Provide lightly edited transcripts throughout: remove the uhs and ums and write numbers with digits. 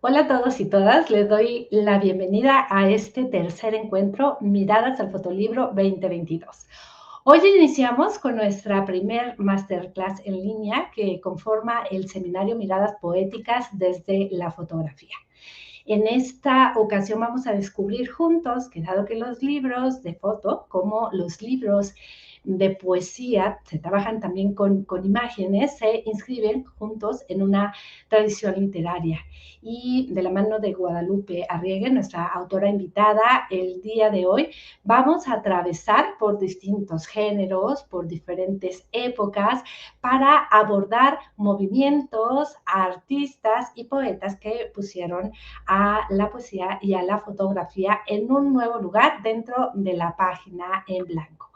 Hola a todos y todas, les doy la bienvenida a este tercer encuentro Miradas al Fotolibro 2022. Hoy iniciamos con nuestra primer masterclass en línea que conforma el seminario Miradas Poéticas desde la fotografía. En esta ocasión vamos a descubrir juntos que dado que los libros de foto, como los libros de poesía, se trabajan también con imágenes, se inscriben juntos en una tradición literaria. Y de la mano de Guadalupe Arriegue, nuestra autora invitada, el día de hoy vamos a atravesar por distintos géneros, por diferentes épocas, para abordar movimientos, artistas y poetas que pusieron a la poesía y a la fotografía en un nuevo lugar dentro de la página en blanco.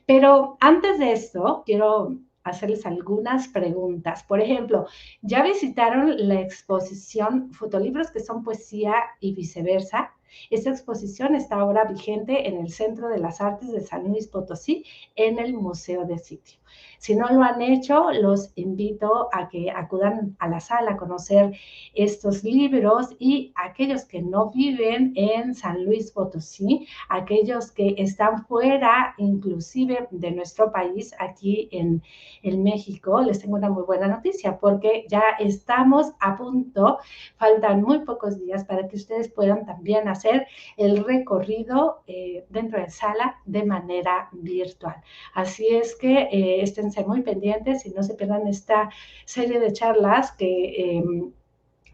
Pero antes de esto, quiero hacerles algunas preguntas. Por ejemplo, ¿ya visitaron la exposición Fotolibros que son poesía y viceversa? Esta exposición está ahora vigente en el Centro de las Artes de San Luis Potosí, en el Museo de Sitio. Si no lo han hecho, los invito a que acudan a la sala a conocer estos libros, y aquellos que no viven en San Luis Potosí, aquellos que están fuera inclusive de nuestro país, aquí en México, les tengo una muy buena noticia porque ya estamos a punto, faltan muy pocos días para que ustedes puedan también hacer el recorrido dentro de sala de manera virtual. Así es que esténse muy pendientes y no se pierdan esta serie de charlas que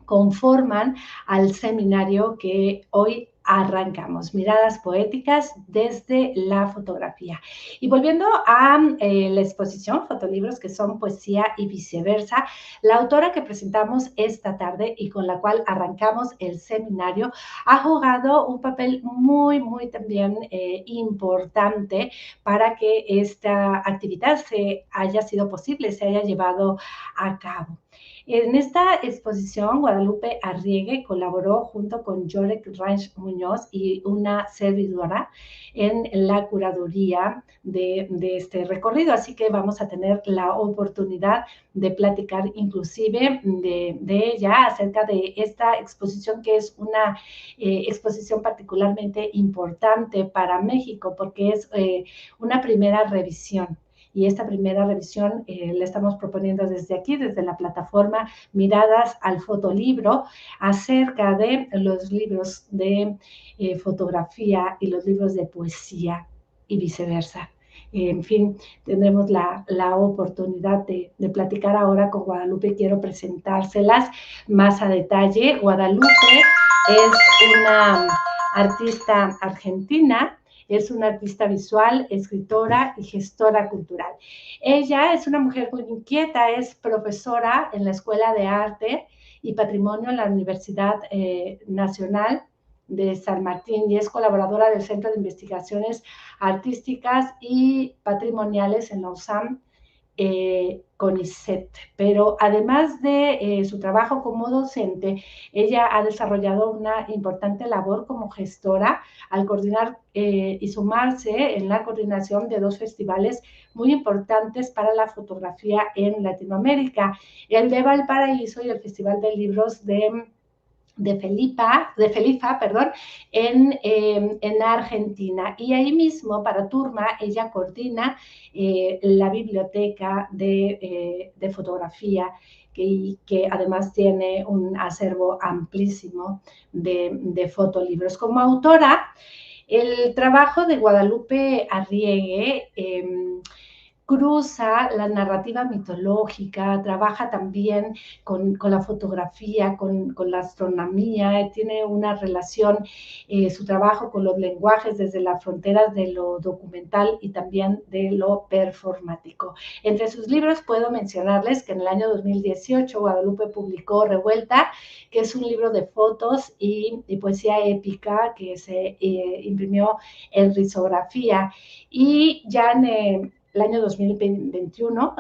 conforman al seminario que hoy arrancamos, Miradas Poéticas desde la fotografía. Y volviendo a la exposición, Fotolibros que son poesía y viceversa, la autora que presentamos esta tarde y con la cual arrancamos el seminario ha jugado un papel muy también importante para que esta actividad se haya sido posible, se haya llevado a cabo. En esta exposición, Guadalupe Arriegue colaboró junto con Yorek Ranch Muñoz y una servidora en la curaduría de este recorrido, así que vamos a tener la oportunidad de platicar inclusive de ella acerca de esta exposición, que es una exposición particularmente importante para México porque es una primera revisión. Y esta primera revisión la estamos proponiendo desde aquí, desde la plataforma Miradas al Fotolibro, acerca de los libros de fotografía y los libros de poesía y viceversa. En fin, tendremos la oportunidad de platicar ahora con Guadalupe. Quiero presentárselas más a detalle. Guadalupe es una artista argentina, es una artista visual, escritora y gestora cultural. Ella es una mujer muy inquieta, es profesora en la Escuela de Arte y Patrimonio en la Universidad Nacional de San Martín y es colaboradora del Centro de Investigaciones Artísticas y Patrimoniales en la USAM, CONICET. Pero además de su trabajo como docente, ella ha desarrollado una importante labor como gestora al coordinar y sumarse en la coordinación de dos festivales muy importantes para la fotografía en Latinoamérica, el de Valparaíso y el Festival de Libros de Felifa, perdón, en Argentina. Y ahí mismo, para Turma, ella coordina la biblioteca de fotografía, que además tiene un acervo amplísimo de fotolibros. Como autora, el trabajo de Guadalupe Arriegue cruza la narrativa mitológica, trabaja también con la fotografía, con la astronomía, tiene una relación, su trabajo con los lenguajes desde las fronteras de lo documental y también de lo performático. Entre sus libros puedo mencionarles que en el año 2018 Guadalupe publicó Revuelta, que es un libro de fotos y poesía épica que se imprimió en risografía, y ya en el año 2021,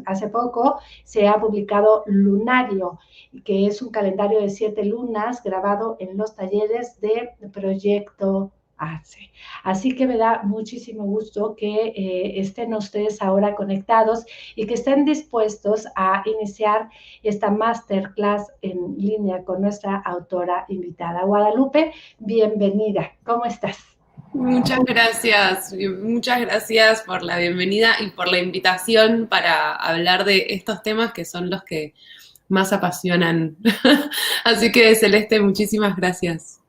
hace poco, se ha publicado Lunario, que es un calendario de 7 lunas grabado en los talleres de Proyecto Ah, sí. Así que me da muchísimo gusto que estén ustedes ahora conectados y que estén dispuestos a iniciar esta masterclass en línea con nuestra autora invitada. Guadalupe, bienvenida. ¿Cómo estás? Muchas gracias por la bienvenida y por la invitación para hablar de estos temas que son los que más apasionan. Así que Celeste, muchísimas gracias.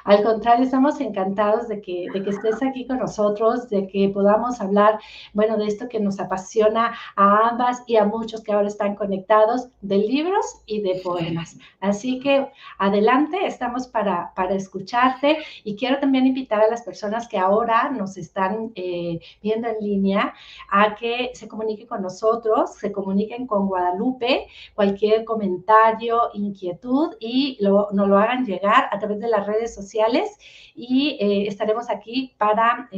Al contrario, estamos encantados de que estés aquí con nosotros, de que podamos hablar, bueno, de esto que nos apasiona a ambas y a muchos que ahora están conectados, de libros y de poemas. Así que adelante, estamos para escucharte y quiero también invitar a las personas que ahora nos están viendo en línea a que se comuniquen con nosotros, se comuniquen con Guadalupe, cualquier comentario, inquietud y nos lo hagan llegar a través de las redes sociales y estaremos aquí para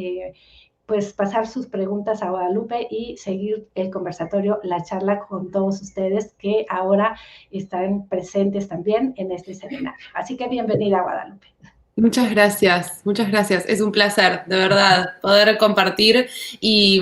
pues pasar sus preguntas a Guadalupe y seguir el conversatorio, la charla con todos ustedes que ahora están presentes también en este seminario. Así que bienvenida, Guadalupe. Muchas gracias, muchas gracias. Es un placer, de verdad, poder compartir y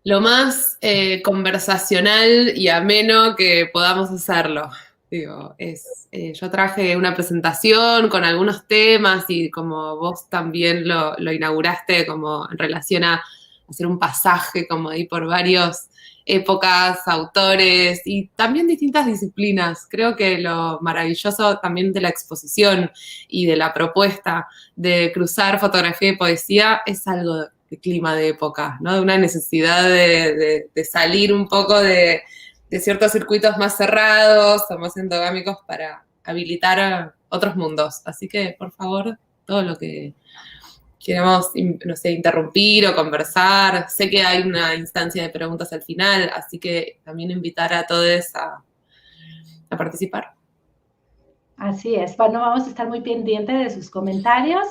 lo más conversacional y ameno que podamos hacerlo. Digo, yo traje una presentación con algunos temas y como vos también lo inauguraste como en relación a hacer un pasaje como ahí por varias épocas, autores y también distintas disciplinas. Creo que lo maravilloso también de la exposición y de la propuesta de cruzar fotografía y poesía es algo de clima de época, ¿no? De una necesidad de salir un poco de ciertos circuitos más cerrados o más endogámicos para habilitar a otros mundos. Así que, por favor, todo lo que queramos, no sé, interrumpir o conversar. Sé que hay una instancia de preguntas al final, así que también invitar a todos a participar. Así es. Bueno, vamos a estar muy pendientes de sus comentarios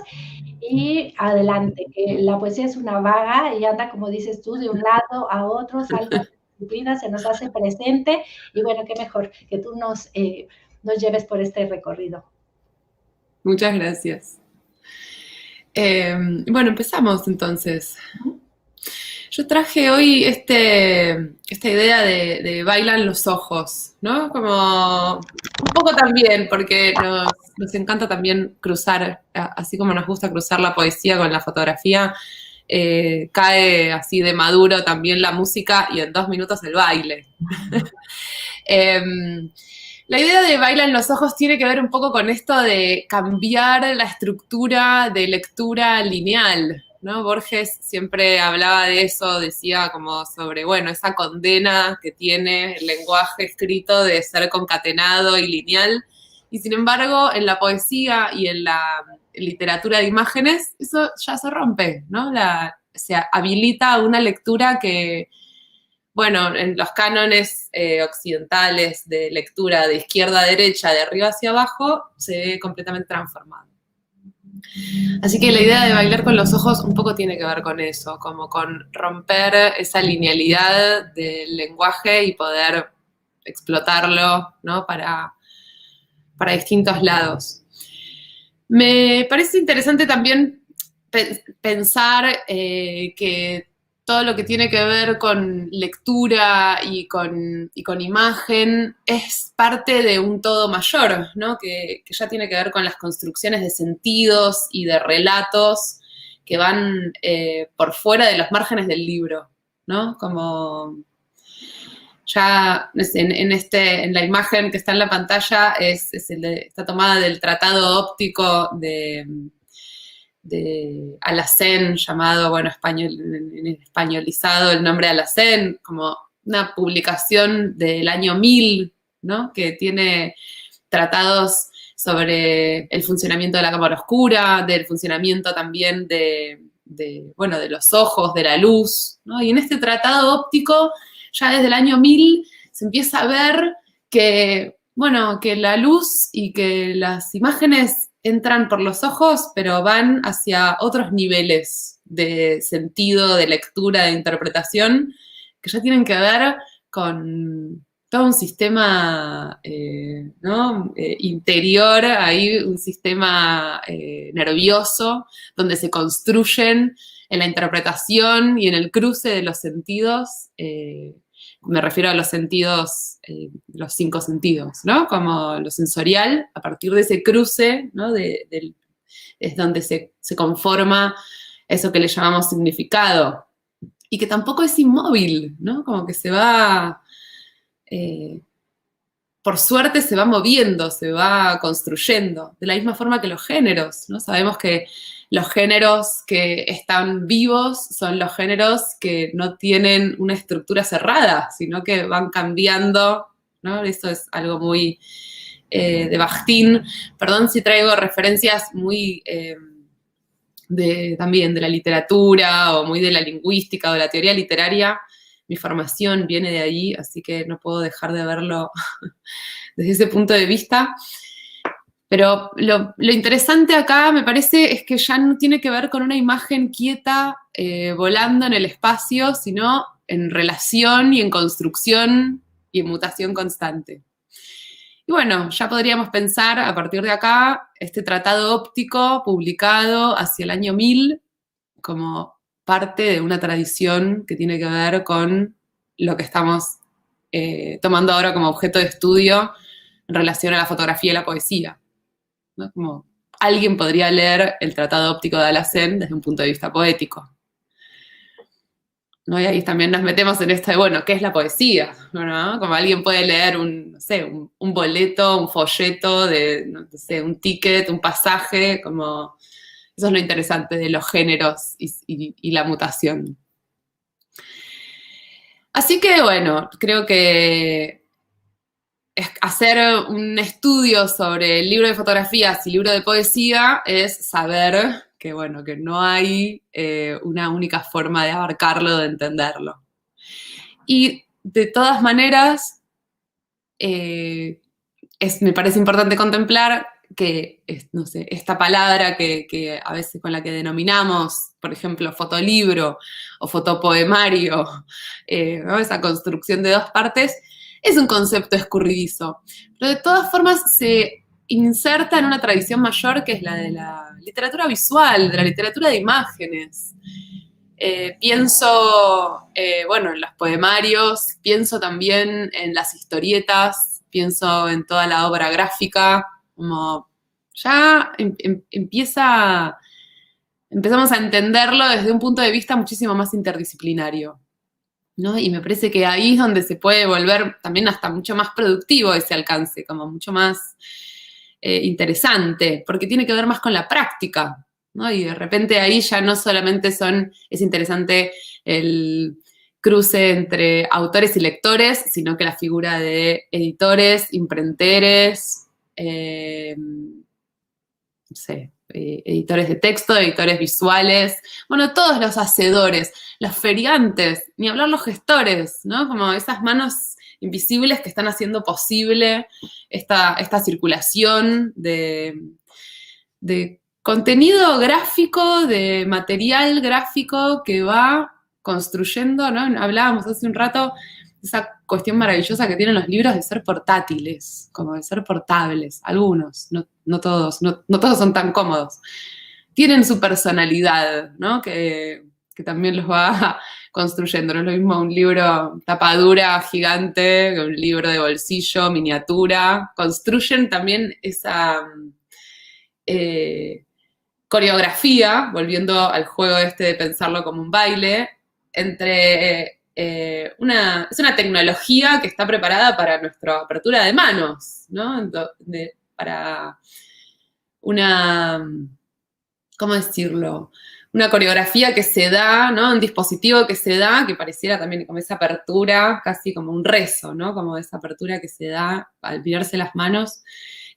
y adelante, que la poesía es una vaga y anda, como dices tú, de un lado a otro, salta de disciplina, se nos hace presente y bueno, qué mejor que tú nos lleves por este recorrido. Muchas gracias. Bueno, empezamos entonces. Yo traje hoy esta idea de bailan los ojos, ¿no? Como un poco también, porque nos encanta también cruzar, así como nos gusta cruzar la poesía con la fotografía, cae así de maduro también la música y en 2 minutos el baile. La idea de Baila en los ojos tiene que ver un poco con esto de cambiar la estructura de lectura lineal, ¿no? Borges siempre hablaba de eso, decía como sobre, bueno, esa condena que tiene el lenguaje escrito de ser concatenado y lineal, y sin embargo en la poesía y en la literatura de imágenes eso ya se rompe, ¿no? Se habilita una lectura que bueno, en los cánones occidentales de lectura de izquierda a derecha, de arriba hacia abajo, se ve completamente transformado. Así que la idea de bailar con los ojos un poco tiene que ver con eso, como con romper esa linealidad del lenguaje y poder explotarlo, ¿no? para distintos lados. Me parece interesante también pensar que todo lo que tiene que ver con lectura y con imagen es parte de un todo mayor, ¿no? Que ya tiene que ver con las construcciones de sentidos y de relatos que van por fuera de los márgenes del libro, ¿no? Como ya en la imagen que está en la pantalla está tomada del tratado óptico de Alhazen, llamado, bueno, en españolizado el nombre Alhazen, como una publicación del año 1000, ¿no? Que tiene tratados sobre el funcionamiento de la cámara oscura, del funcionamiento también bueno, de los ojos, de la luz, ¿no? Y en este tratado óptico, ya desde el año 1000, se empieza a ver que, bueno, que la luz y que las imágenes entran por los ojos, pero van hacia otros niveles de sentido, de lectura, de interpretación, que ya tienen que ver con todo un sistema ¿no? Interior, ahí un sistema nervioso, donde se construyen en la interpretación y en el cruce de los sentidos, me refiero a los sentidos, los 5 sentidos, ¿no? Como lo sensorial, a partir de ese cruce, ¿no? Es donde se conforma eso que le llamamos significado, y que tampoco es inmóvil, ¿no? Como que se va, por suerte se va moviendo, se va construyendo, de la misma forma que los géneros, ¿no? Sabemos que los géneros que están vivos son los géneros que no tienen una estructura cerrada, sino que van cambiando, ¿no? Eso es algo muy de Bakhtin. Perdón si traigo referencias muy también de la literatura o muy de la lingüística o de la teoría literaria. Mi formación viene de ahí, así que no puedo dejar de verlo desde ese punto de vista. Pero lo interesante acá, me parece, es que ya no tiene que ver con una imagen quieta volando en el espacio, sino en relación y en construcción y en mutación constante. Y bueno, ya podríamos pensar a partir de acá este tratado óptico publicado hacia el año 1000 como parte de una tradición que tiene que ver con lo que estamos tomando ahora como objeto de estudio en relación a la fotografía y la poesía, ¿no? Como alguien podría leer el tratado óptico de Alhazen desde un punto de vista poético, ¿no? Y ahí también nos metemos en esto de, bueno, ¿qué es la poesía? ¿No? Como alguien puede leer no sé, un boleto, un folleto, no sé, un ticket, un pasaje, como eso es lo interesante de los géneros y la mutación. Así que, bueno, creo que hacer un estudio sobre el libro de fotografías y libro de poesía es saber que, bueno, que no hay una única forma de abarcarlo, de entenderlo. Y de todas maneras, me parece importante contemplar que, no sé, esta palabra que a veces con la que denominamos, por ejemplo, fotolibro o fotopoemario, ¿no? Esa construcción de 2 partes, es un concepto escurridizo. Pero de todas formas se inserta en una tradición mayor que es la de la literatura visual, de la literatura de imágenes. Pienso, bueno, en los poemarios, pienso también en las historietas, pienso en toda la obra gráfica, como ya empezamos a entenderlo desde un punto de vista muchísimo más interdisciplinario, ¿no? Y me parece que ahí es donde se puede volver también hasta mucho más productivo ese alcance, como mucho más interesante, porque tiene que ver más con la práctica, ¿no? Y de repente ahí ya no solamente es interesante el cruce entre autores y lectores, sino que la figura de editores, imprenteres, no sé, editores de texto, editores visuales, bueno, todos los hacedores, los feriantes, ni hablar los gestores, ¿no? Como esas manos invisibles que están haciendo posible esta circulación de contenido gráfico, de material gráfico que va construyendo, ¿no? Hablábamos hace un rato de esa cuestión maravillosa que tienen los libros de ser portátiles, como de ser portables, algunos, no todos, no todos son tan cómodos. Tienen su personalidad, ¿no? Que también los va construyendo. No es lo mismo un libro tapadura gigante que un libro de bolsillo, miniatura. Construyen también esa coreografía, volviendo al juego este de pensarlo como un baile, entre es una tecnología que está preparada para nuestra apertura de manos, ¿no? Para una, ¿cómo decirlo? Una coreografía que se da, ¿no? Un dispositivo que se da, que pareciera también como esa apertura, casi como un rezo, ¿no? Como esa apertura que se da al mirarse las manos.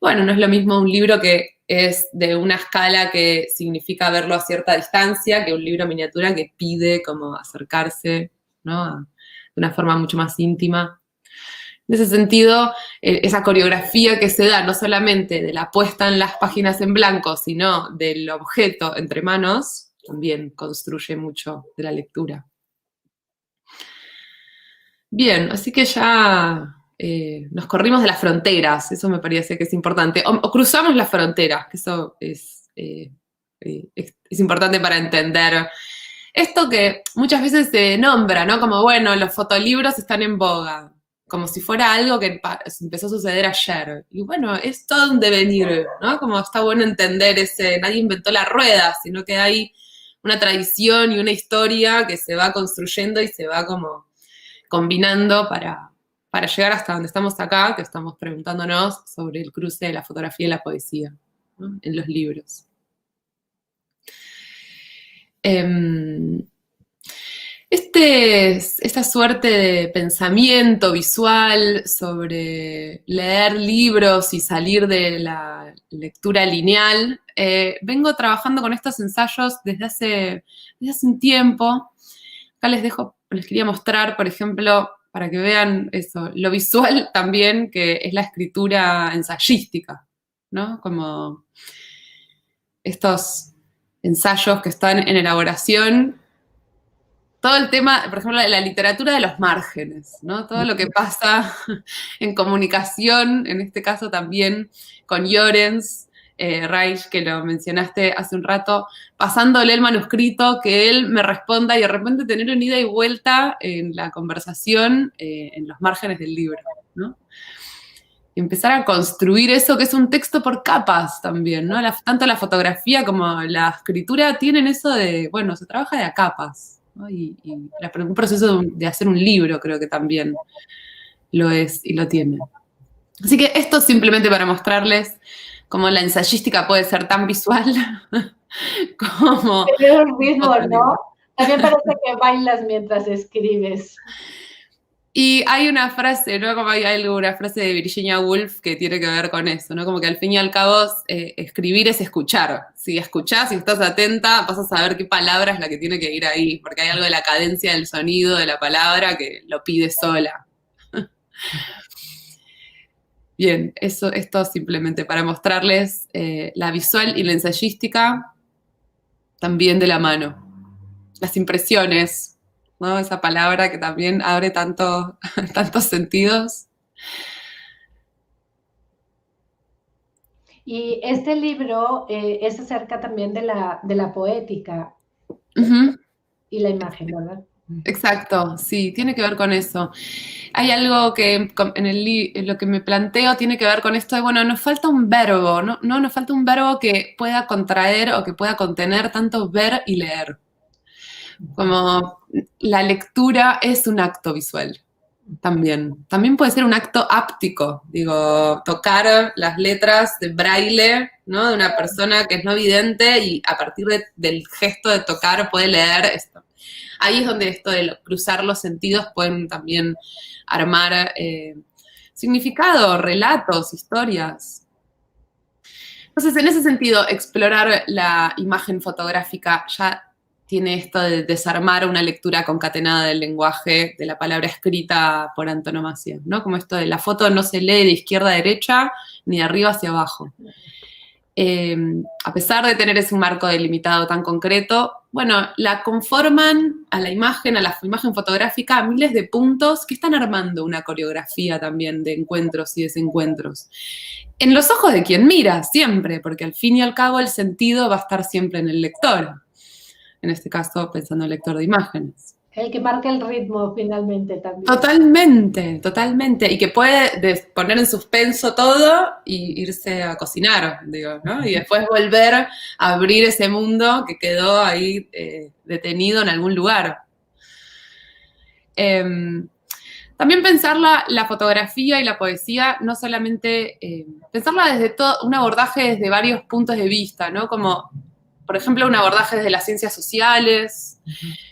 Bueno, no es lo mismo un libro que es de una escala que significa verlo a cierta distancia que un libro miniatura que pide como acercarse, ¿no? De una forma mucho más íntima. En ese sentido, esa coreografía que se da no solamente de la puesta en las páginas en blanco, sino del objeto entre manos, también construye mucho de la lectura. Bien, así que ya nos corrimos de las fronteras, eso me parece que es importante, o cruzamos las fronteras, que eso es importante para entender esto que muchas veces se nombra, ¿no? Como, bueno, los fotolibros están en boga, como si fuera algo que empezó a suceder ayer. Y bueno, es todo un devenir, ¿no? Como está bueno entender nadie inventó la rueda, sino que hay una tradición y una historia que se va construyendo y se va como combinando para llegar hasta donde estamos acá, que estamos preguntándonos sobre el cruce de la fotografía y la poesía, ¿no? En los libros. Esta suerte de pensamiento visual sobre leer libros y salir de la lectura lineal, vengo trabajando con estos ensayos desde hace un tiempo. Acá les quería mostrar, por ejemplo, para que vean eso, lo visual también, que es la escritura ensayística, ¿no? Como estos ensayos que están en elaboración. Todo el tema, por ejemplo, la literatura de los márgenes, ¿no? Todo lo que pasa en comunicación, en este caso también con Llorens, Reich, que lo mencionaste hace un rato, pasándole el manuscrito, que él me responda y de repente tener una ida y vuelta en la conversación en los márgenes del libro, ¿no? Y empezar a construir eso que es un texto por capas también, ¿no? Tanto la fotografía como la escritura tienen eso de, bueno, se trabaja de a capas, ¿no? Y un proceso de hacer un libro creo que también lo es y lo tiene. Así que esto simplemente para mostrarles cómo la ensayística puede ser tan visual como... Pero es el mismo, ¿no? También parece que bailas mientras escribes. Y hay una frase, ¿no? Como hay una frase de Virginia Woolf que tiene que ver con eso, ¿no? Como que al fin y al cabo escribir es escuchar. Si escuchás, si estás atenta, vas a saber qué palabra es la que tiene que ir ahí, porque hay algo de la cadencia del sonido de la palabra que lo pide sola. Bien, esto simplemente para mostrarles la visual y la ensayística también de la mano. Las impresiones, ¿no? Esa palabra que también abre tantos sentidos. Y este libro es acerca también de la poética y la imagen, ¿verdad? Exacto, sí, tiene que ver con eso. Hay algo que en lo que me planteo tiene que ver con esto de, bueno, nos falta un verbo, ¿no? Nos falta un verbo que pueda contraer o que pueda contener tanto ver y leer. Como la lectura es un acto visual también. También puede ser un acto áptico, digo, tocar las letras de braille, ¿no? De una persona que es no vidente y a partir del gesto de tocar puede leer esto. Ahí es donde esto de cruzar los sentidos pueden también armar significado, relatos, historias. Entonces, en ese sentido, explorar la imagen fotográfica ya tiene esto de desarmar una lectura concatenada del lenguaje de la palabra escrita por antonomasia, ¿no? Como esto de la foto no se lee de izquierda a derecha ni de arriba hacia abajo. A pesar de tener ese marco delimitado tan concreto, bueno, la conforman a la imagen fotográfica, a miles de puntos que están armando una coreografía también de encuentros y desencuentros. En los ojos de quien mira, siempre, porque al fin y al cabo el sentido va a estar siempre en el lector. En este caso, pensando en el lector de imágenes. El que marca el ritmo finalmente también. Totalmente, totalmente. Y que puede poner en suspenso todo y irse a cocinar, digo, ¿no? Y después volver a abrir ese mundo que quedó ahí detenido en algún lugar. También pensar la fotografía y la poesía, no solamente pensarla desde un abordaje desde varios puntos de vista, ¿no? Como, por ejemplo, un abordaje desde las ciencias sociales,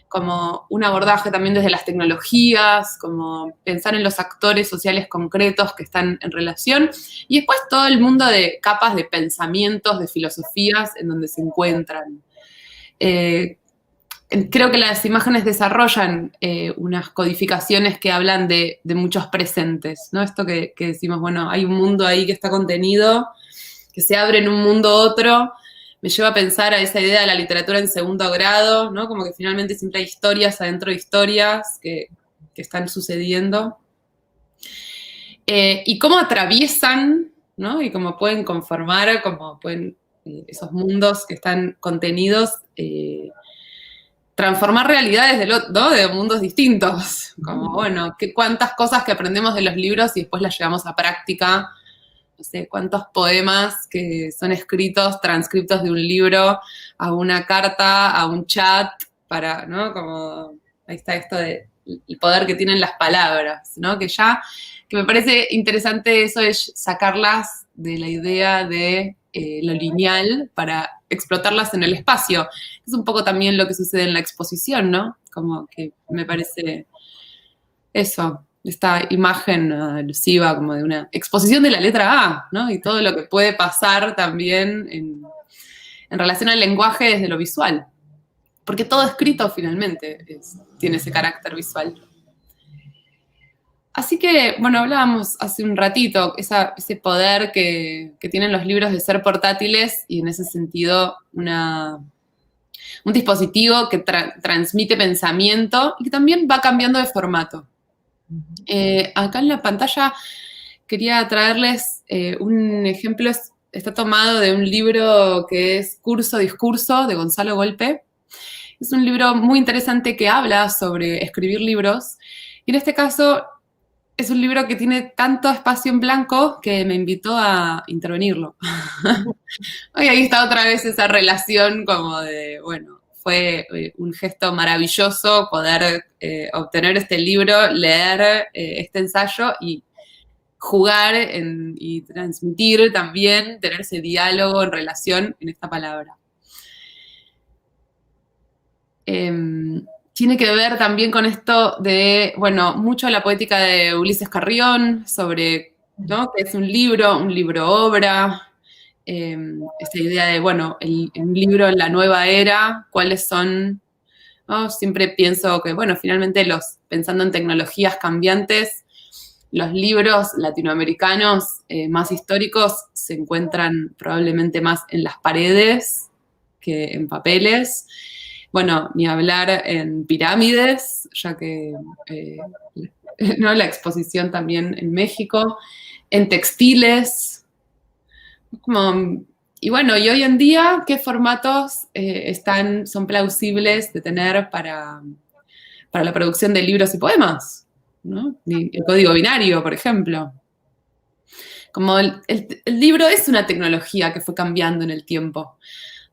como un abordaje también desde las tecnologías, como pensar en los actores sociales concretos que están en relación, y después todo el mundo de capas de pensamientos, de filosofías en donde se encuentran. Creo que las imágenes desarrollan unas codificaciones que hablan de muchos presentes, ¿no? Esto que decimos, bueno, hay un mundo ahí que está contenido, que se abre en un mundo otro. Me lleva a pensar a esa idea de la literatura en segundo grado, ¿no? Como que finalmente siempre hay historias adentro de historias que están sucediendo. y cómo atraviesan, ¿no? Y cómo pueden conformar, cómo pueden esos mundos que están contenidos, transformar realidades ¿no? De mundos distintos. Como, bueno, cuántas cosas que aprendemos de los libros y después las llevamos a práctica. No sé, cuántos poemas que son escritos, transcriptos de un libro, a una carta, a un chat, para, ¿no? Como, ahí está esto de el poder que tienen las palabras, ¿no? Que me parece interesante eso de sacarlas de la idea de lo lineal para explotarlas en el espacio. Es un poco también lo que sucede en la exposición, ¿no? Como que me parece eso, esta imagen alusiva como de una exposición de la letra A, ¿no? Y todo lo que puede pasar también en relación al lenguaje desde lo visual. Porque todo escrito finalmente tiene ese carácter visual. Así que, bueno, hablábamos hace un ratito, ese poder que tienen los libros de ser portátiles y en ese sentido un dispositivo que transmite pensamiento y que también va cambiando de formato. Acá en la pantalla quería traerles un ejemplo, está tomado de un libro que es Curso-Discurso de Gonzalo Golpe. Es un libro muy interesante que habla sobre escribir libros y en este caso es un libro que tiene tanto espacio en blanco que me invitó a intervenirlo. Y ahí está otra vez esa relación como de, bueno, fue un gesto maravilloso poder obtener este libro, leer este ensayo y jugar y transmitir también, tener ese diálogo en relación en esta palabra. Tiene que ver también con esto de, bueno, mucho la poética de Ulises Carrión, sobre, ¿no? Que es un libro obra, esta idea de, bueno, un libro en la nueva era, cuáles son, ¿no? Siempre pienso que, bueno, finalmente pensando en tecnologías cambiantes, los libros latinoamericanos más históricos se encuentran probablemente más en las paredes que en papeles. Bueno, ni hablar en pirámides, ya que ¿no? La exposición también en México, en textiles. Y bueno, y hoy en día, ¿qué formatos son plausibles de tener para la producción de libros y poemas? ¿No? El código binario, por ejemplo. Como el libro es una tecnología que fue cambiando en el tiempo.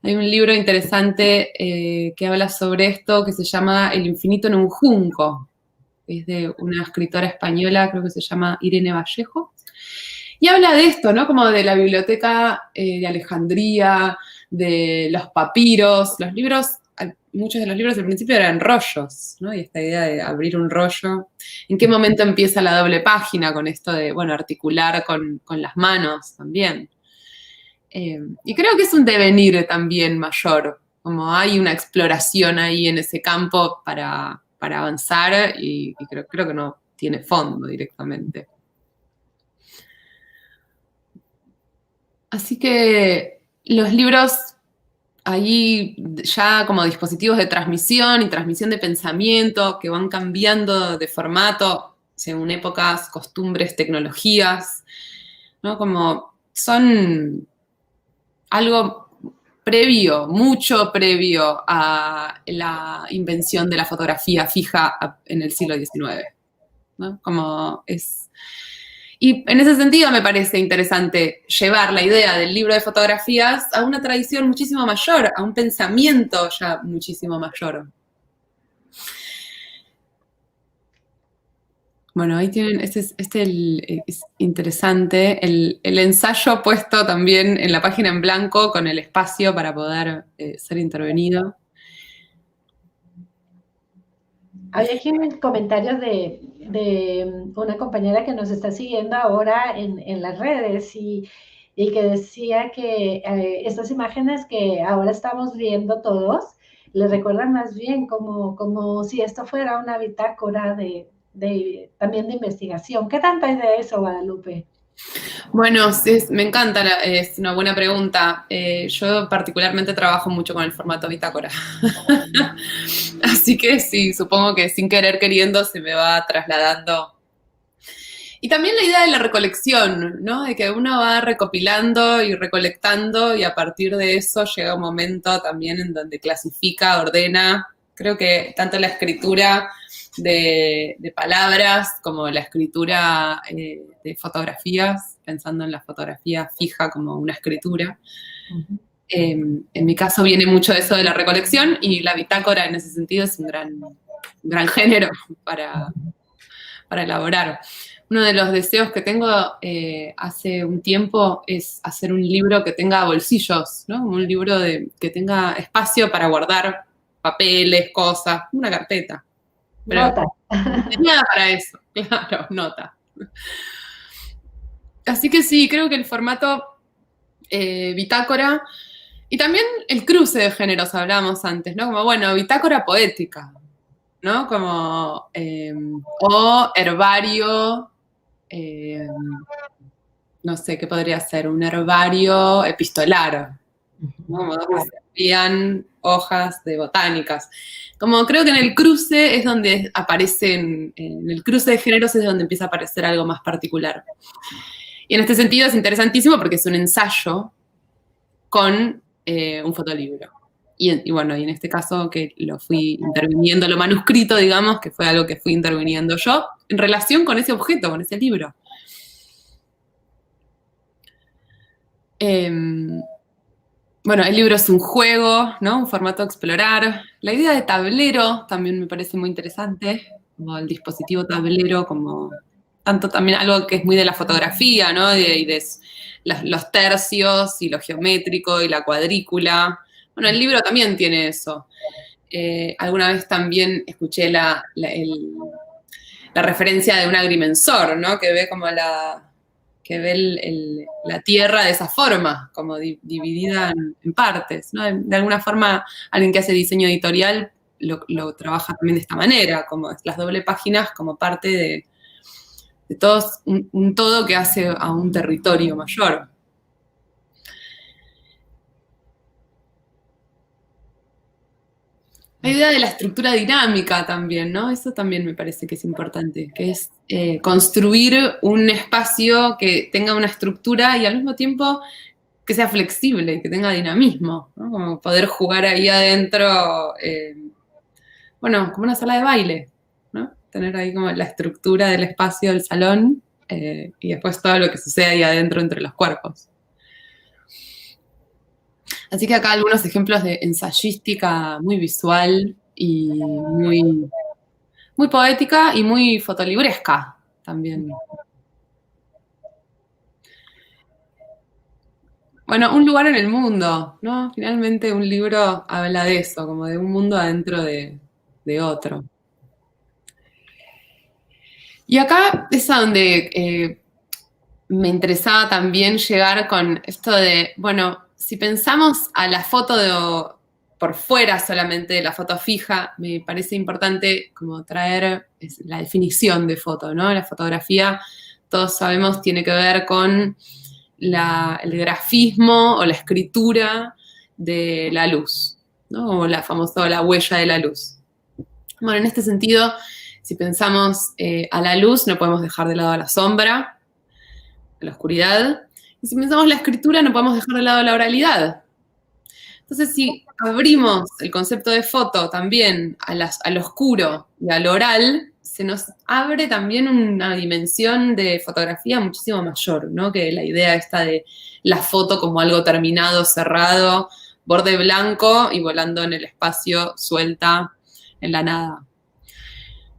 Hay un libro interesante que habla sobre esto que se llama El infinito en un junco. Es de una escritora española, creo que se llama Irene Vallejo. Y habla de esto, ¿no? Como de la biblioteca de Alejandría, de los papiros. Los libros, muchos de los libros al principio eran rollos, ¿no? Y esta idea de abrir un rollo. ¿En qué momento empieza la doble página con esto de, bueno, articular con las manos también? Y creo que es un devenir también mayor, como hay una exploración ahí en ese campo para avanzar y creo que no tiene fondo directamente. Así que los libros ahí ya como dispositivos de transmisión y transmisión de pensamiento que van cambiando de formato según épocas, costumbres, tecnologías, ¿no? Como son algo previo, mucho previo a la invención de la fotografía fija en el siglo XIX, ¿no? Como es... Y en ese sentido me parece interesante llevar la idea del libro de fotografías a una tradición muchísimo mayor, a un pensamiento ya muchísimo mayor. Bueno, ahí tienen, es interesante, el ensayo puesto también en la página en blanco con el espacio para poder ser intervenido. Hay aquí comentarios de una compañera que nos está siguiendo ahora en las redes y que decía que estas imágenes que ahora estamos viendo todos, le recuerdan más bien como si esto fuera una bitácora también de investigación. ¿Qué tanto hay de eso, Guadalupe? Bueno, me encanta, es una buena pregunta. Yo particularmente trabajo mucho con el formato bitácora. Así que sí, supongo que sin querer queriendo se me va trasladando Y también la idea de la recolección, ¿no? De que uno va recopilando y recolectando y a partir de eso llega un momento también en donde clasifica, ordena. Creo que tanto la escritura de palabras como la escritura de fotografías, pensando en la fotografía fija como una escritura. En mi caso viene mucho eso de la recolección y la bitácora en ese sentido es un gran género para elaborar. Uno de los deseos que tengo hace un tiempo es hacer un libro que tenga bolsillos, ¿no? Un libro que tenga espacio para guardar papeles, cosas, una carpeta. Pero Nota. no tenía nada para eso, claro, nota. Así que sí, creo que el formato bitácora y también el cruce de géneros hablábamos antes, ¿no? Como, bueno, bitácora poética, ¿no? Como, o herbario, no sé, ¿qué podría ser? Un herbario epistolar, ¿no? Como donde se envían hojas de botánicas. Como creo que en el cruce es donde aparecen, en el cruce de géneros es donde empieza a aparecer algo más particular. Y en este sentido es interesantísimo porque es un ensayo con un fotolibro. Y bueno, y en este caso que lo fui interviniendo, lo manuscrito, digamos, que fue algo que fui interviniendo yo, en relación con ese objeto, con ese libro. Bueno, el libro es un juego, ¿no? Un formato a explorar. La idea de tablero también me parece muy interesante, como el dispositivo tablero, como tanto también algo que es muy de la fotografía, ¿no? Y de los tercios y lo geométrico y la cuadrícula. Bueno, el libro también tiene eso. Alguna vez también escuché la referencia de un agrimensor, ¿no? Que ve como la tierra de esa forma, como dividida en partes, ¿no? De alguna forma, alguien que hace diseño editorial lo trabaja también de esta manera, como las doble páginas como parte de todo un todo que hace a un territorio mayor. La idea de la estructura dinámica también, ¿no? Eso también me parece que es importante, que es construir un espacio que tenga una estructura y al mismo tiempo que sea flexible, que tenga dinamismo, ¿no? Como poder jugar ahí adentro, bueno, como una sala de baile, ¿no? Tener ahí como la estructura del espacio del salón y después todo lo que sucede ahí adentro entre los cuerpos. Así que acá algunos ejemplos de ensayística muy visual y muy poética y muy fotolibresca también. Bueno, un lugar en el mundo, ¿no? Finalmente un libro habla de eso, como de un mundo adentro de otro. Y acá es a donde me interesaba también llegar con esto de, bueno, si pensamos a la foto por fuera solamente de la foto fija, me parece importante como traer la definición de foto, ¿no? La fotografía, todos sabemos, tiene que ver con el grafismo o la escritura de la luz, ¿no? O la famosa la huella de la luz. Bueno, en este sentido, si pensamos a la luz, no podemos dejar de lado a la sombra, a la oscuridad. Y si pensamos la escritura, no podemos dejar de lado la oralidad. Entonces, si abrimos el concepto de foto también al oscuro y al oral, se nos abre también una dimensión de fotografía muchísimo mayor, ¿no? Que la idea esta de la foto como algo terminado, cerrado, borde blanco y volando en el espacio, suelta, en la nada.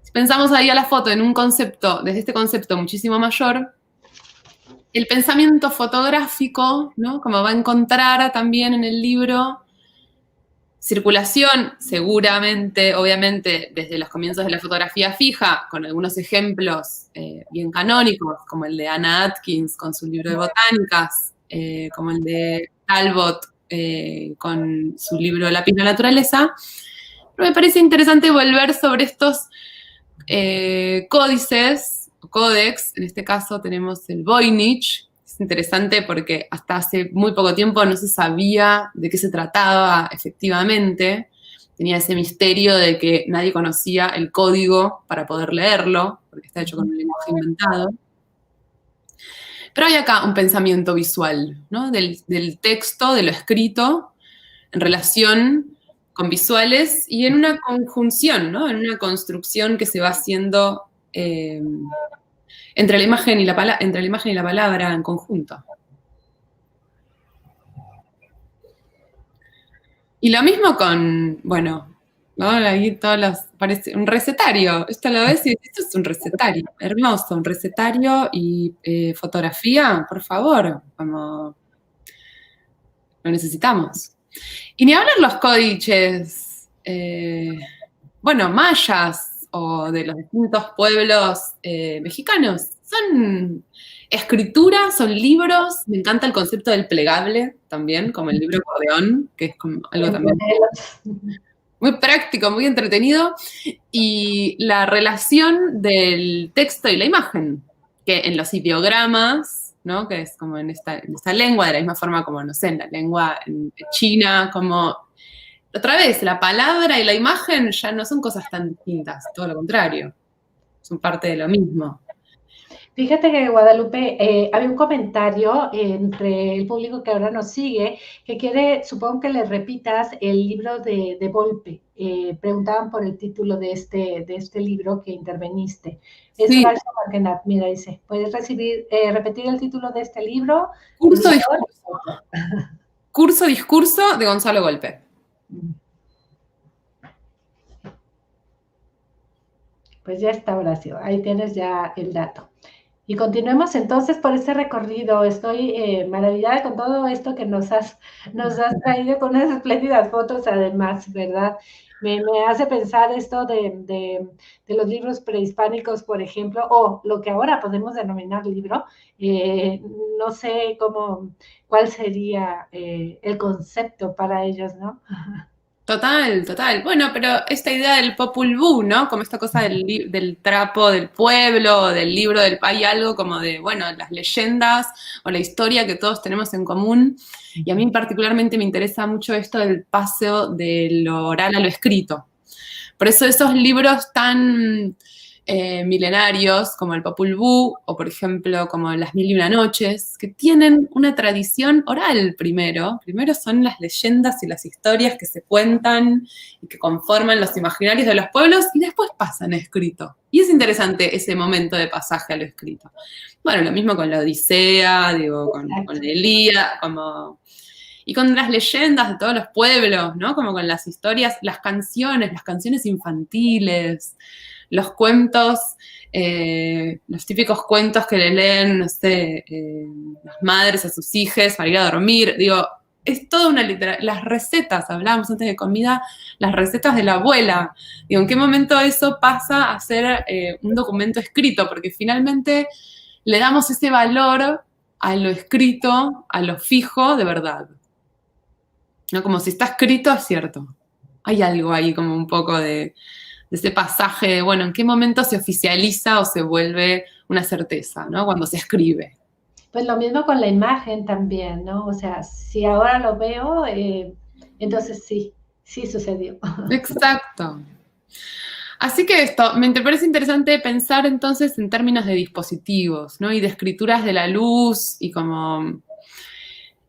Si pensamos ahí a la foto en un concepto, desde este concepto muchísimo mayor, el pensamiento fotográfico, ¿no? Como va a encontrar también en el libro, circulación, seguramente, obviamente, desde los comienzos de la fotografía fija, con algunos ejemplos bien canónicos, como el de Anna Atkins con su libro de botánicas, como el de Talbot con su libro Lápiz de la naturaleza. Pero me parece interesante volver sobre estos códices, códex, en este caso tenemos el Voynich. Es interesante porque hasta hace muy poco tiempo no se sabía de qué se trataba efectivamente. Tenía ese misterio de que nadie conocía el código para poder leerlo, porque está hecho con un lenguaje inventado. Pero hay acá un pensamiento visual, ¿no? Del texto, de lo escrito, en relación con visuales y en una conjunción, ¿no? En una construcción que se va haciendo entre la imagen y la palabra en conjunto. Y lo mismo con, bueno, ¿no? Ahí todas las, parece un recetario. Esto lo ves y esto es un recetario, hermoso, un recetario y fotografía, por favor, como lo necesitamos. Y ni hablar los códices, bueno, mayas o de los distintos pueblos mexicanos. Son escrituras, son libros. Me encanta el concepto del plegable también, como el libro acordeón, que es como algo también muy práctico, muy entretenido. Y la relación del texto y la imagen, que en los ideogramas, ¿no? Que es como en esta lengua, de la misma forma como, no sé, en la lengua en china, como otra vez, la palabra y la imagen ya no son cosas tan distintas, todo lo contrario, son parte de lo mismo. Fíjate que Guadalupe, había un comentario entre el público que ahora nos sigue que quiere, supongo que le repitas el libro de Volpe. Preguntaban por el título de este libro que interveniste. Es Sí. Horacio Marquenat, mira, dice, ¿puedes repetir el título de este libro? Curso Discurso de Gonzalo Golpe. Pues ya está, Horacio, ahí tienes ya el dato. Y continuemos entonces por este recorrido. Estoy maravillada con todo esto que nos has traído con unas espléndidas fotos además, ¿verdad? Me hace pensar esto de los libros prehispánicos, por ejemplo, o lo que ahora podemos denominar libro. No sé cuál sería el concepto para ellos, ¿no? Total, total. Bueno, pero esta idea del Popol Vuh, ¿no? Como esta cosa del trapo del pueblo, del libro del... Hay algo como de, bueno, las leyendas o la historia que todos tenemos en común. Y a mí particularmente me interesa mucho esto del paseo de lo oral a lo escrito. Por eso esos libros tan milenarios como el Popol Vuh o por ejemplo como Las Mil y Una Noches, que tienen una tradición oral primero. Primero son las leyendas y las historias que se cuentan y que conforman los imaginarios de los pueblos y después pasan a escrito. Y es interesante ese momento de pasaje a lo escrito. Bueno, lo mismo con la Odisea, digo, con la Ilíada, como... Y con las leyendas de todos los pueblos, ¿no? Como con las historias, las canciones infantiles, los cuentos, los típicos cuentos que le leen, no sé, las madres a sus hijos para ir a dormir. Digo, es toda una literatura. Las recetas, hablábamos antes de comida, las recetas de la abuela. Digo, ¿en qué momento eso pasa a ser un documento escrito? Porque finalmente le damos ese valor a lo escrito, a lo fijo de verdad. ¿No? Como si está escrito, es cierto. Hay algo ahí como un poco de ese pasaje de, bueno, ¿en qué momento se oficializa o se vuelve una certeza, ¿no? Cuando se escribe. Pues lo mismo con la imagen también, ¿no? O sea, si ahora lo veo, entonces sí sucedió. Exacto. Así que esto, me parece interesante pensar entonces en términos de dispositivos, ¿no? Y de escrituras de la luz y como...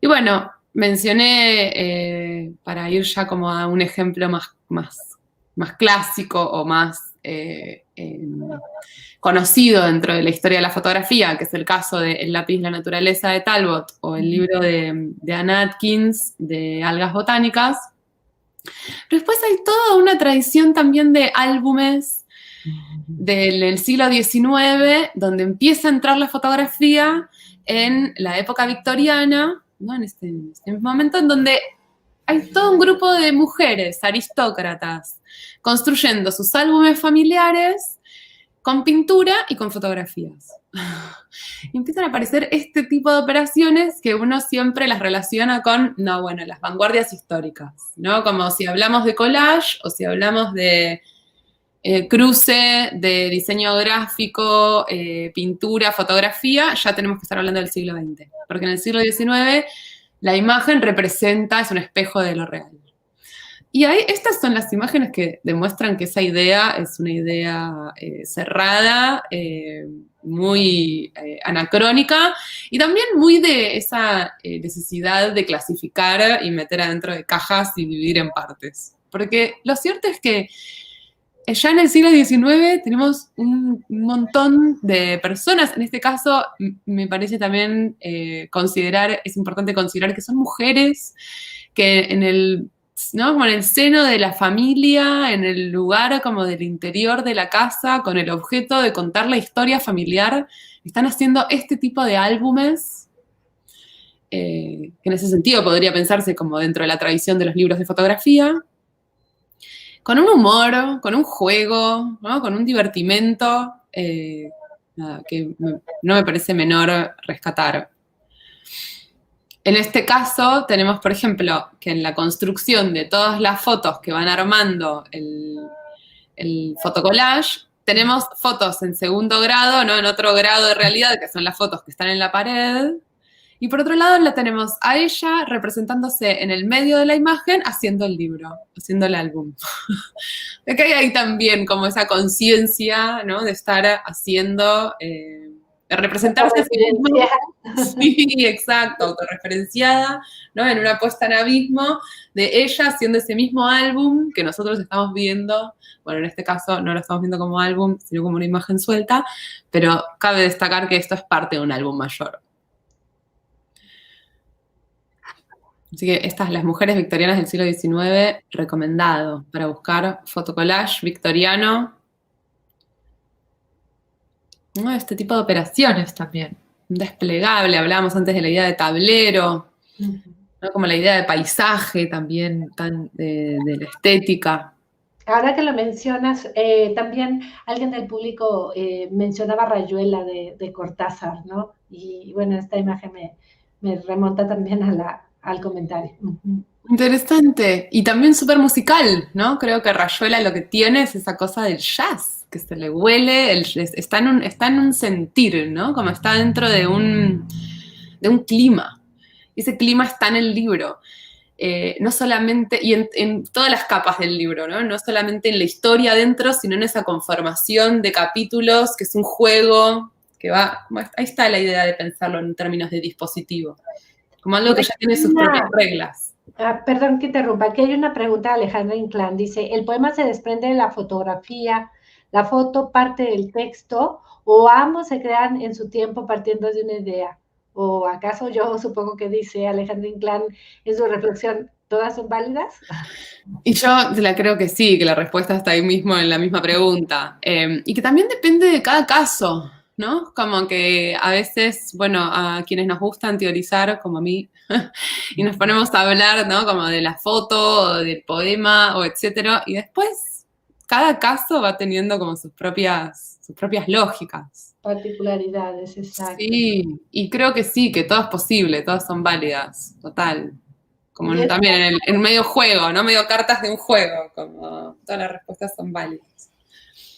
Y bueno, mencioné, para ir ya como a un ejemplo más clásico o más conocido dentro de la historia de la fotografía, que es el caso de El lápiz la naturaleza de Talbot o el libro de Anne Atkins de algas botánicas. Pero después hay toda una tradición también de álbumes del siglo XIX, donde empieza a entrar la fotografía en la época victoriana, ¿no? En este mismo momento, en donde hay todo un grupo de mujeres aristócratas construyendo sus álbumes familiares con pintura y con fotografías. Y empiezan a aparecer este tipo de operaciones que uno siempre las relaciona con, no, bueno, las vanguardias históricas, ¿no? Como si hablamos de collage o si hablamos de cruce de diseño gráfico, pintura, fotografía, ya tenemos que estar hablando del siglo XX. Porque en el siglo XIX la imagen representa, es un espejo de lo real. Y ahí, estas son las imágenes que demuestran que esa idea es una idea cerrada, muy anacrónica y también muy de esa necesidad de clasificar y meter adentro de cajas y dividir en partes. Porque lo cierto es que ya en el siglo XIX tenemos un montón de personas, en este caso me parece también es importante considerar que son mujeres que en el, ¿no? Como en el seno de la familia, en el lugar como del interior de la casa, con el objeto de contar la historia familiar, están haciendo este tipo de álbumes, que en ese sentido podría pensarse como dentro de la tradición de los libros de fotografía, con un humor, con un juego, ¿no? Con un divertimento, que no me parece menor rescatar. En este caso tenemos, por ejemplo, que en la construcción de todas las fotos que van armando el fotocollage, tenemos fotos en segundo grado, ¿no? En otro grado de realidad, que son las fotos que están en la pared. Y por otro lado la tenemos a ella representándose en el medio de la imagen haciendo el libro, haciendo el álbum. De que hay ahí también como esa conciencia, ¿no? De estar haciendo, de representarse a sí mismo. Sí, exacto, autorreferenciada, ¿no? En una puesta en abismo de ella haciendo ese mismo álbum que nosotros estamos viendo. Bueno, en este caso no lo estamos viendo como álbum, sino como una imagen suelta, pero cabe destacar que esto es parte de un álbum mayor. Así que estas, las mujeres victorianas del siglo XIX, recomendado para buscar fotocollage victoriano. ¿No? Este tipo de operaciones también. Un desplegable, hablábamos antes de la idea de tablero, ¿no? Como la idea de paisaje también, de la estética. Ahora que lo mencionas, también alguien del público mencionaba Rayuela de Cortázar, ¿no? Y bueno, esta imagen me remonta también al comentario. Interesante. Y también súper musical, ¿no? Creo que Rayuela lo que tiene es esa cosa del jazz, que se le huele, está en un sentir, ¿no? Como está dentro de un clima. Ese clima está en el libro. No solamente, y en todas las capas del libro, ¿no? No solamente en la historia adentro, sino en esa conformación de capítulos, que es un juego, que va, ahí está la idea de pensarlo en términos de dispositivo, como algo que ya tiene sus propias reglas. Perdón que interrumpa, aquí hay una pregunta de Alejandra Inclán, dice, ¿el poema se desprende de la fotografía, la foto parte del texto, o ambos se crean en su tiempo partiendo de una idea? ¿O acaso yo supongo que dice Alejandra Inclán en su reflexión, ¿todas son válidas? Y yo creo que sí, que la respuesta está ahí mismo en la misma pregunta. Y que también depende de cada caso, ¿no? Como que a veces, bueno, a quienes nos gustan teorizar, como a mí, y nos ponemos a hablar, ¿no? Como de la foto, o del poema, o etcétera, y después cada caso va teniendo como sus propias lógicas. Particularidades, exacto. Sí, y creo que sí, que todo es posible, todas son válidas, total. Como también en medio juego, ¿no? Medio cartas de un juego, como todas las respuestas son válidas.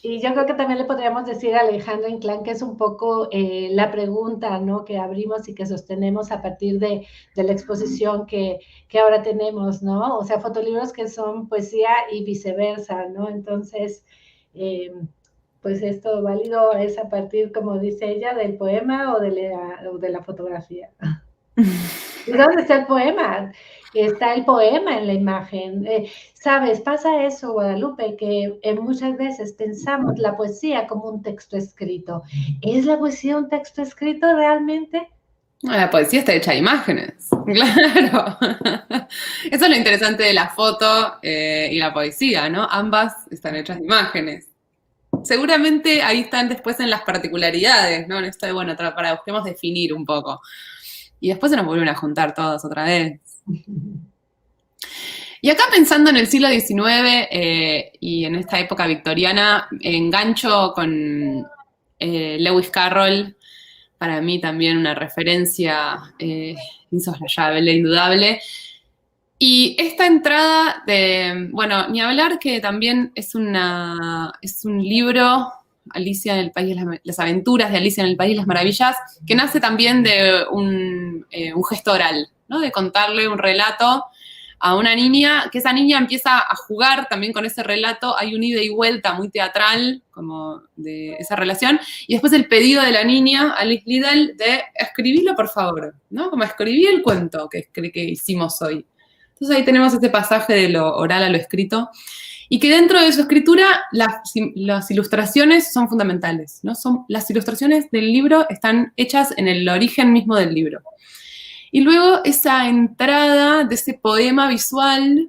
Y yo creo que también le podríamos decir a Alejandra Inclán que es un poco la pregunta, ¿no? Que abrimos y que sostenemos a partir de la exposición que ahora tenemos, ¿no? O sea, fotolibros que son poesía y viceversa, ¿no? Entonces, pues esto válido es a partir, como dice ella, del poema o de la fotografía. ¿Y dónde está el poema? Está el poema en la imagen. Sabes, pasa eso, Guadalupe, que muchas veces pensamos la poesía como un texto escrito. ¿Es la poesía un texto escrito realmente? La poesía está hecha de imágenes, claro. Eso es lo interesante de la foto y la poesía, ¿no? Ambas están hechas de imágenes. Seguramente ahí están después en las particularidades, ¿no? En esto de, bueno, para busquemos definir un poco. Y después se nos vuelven a juntar todos otra vez. Y acá pensando en el siglo XIX y en esta época victoriana, engancho con Lewis Carroll, para mí también una referencia insoslayable, indudable. Y esta entrada de, bueno, ni hablar que también es un libro, Alicia en el País de las Aventuras de Alicia en el País de las Maravillas, que nace también de un gesto oral, ¿no? De contarle un relato a una niña, que esa niña empieza a jugar también con ese relato, hay un ida y vuelta muy teatral, como de esa relación, y después el pedido de la niña, Alice Liddell, de escribirlo por favor, ¿no? Como escribí el cuento que hicimos hoy. Entonces ahí tenemos este pasaje de lo oral a lo escrito, y que dentro de su escritura las ilustraciones son fundamentales, ¿no? Las ilustraciones del libro están hechas en el origen mismo del libro. Y luego esa entrada de ese poema visual,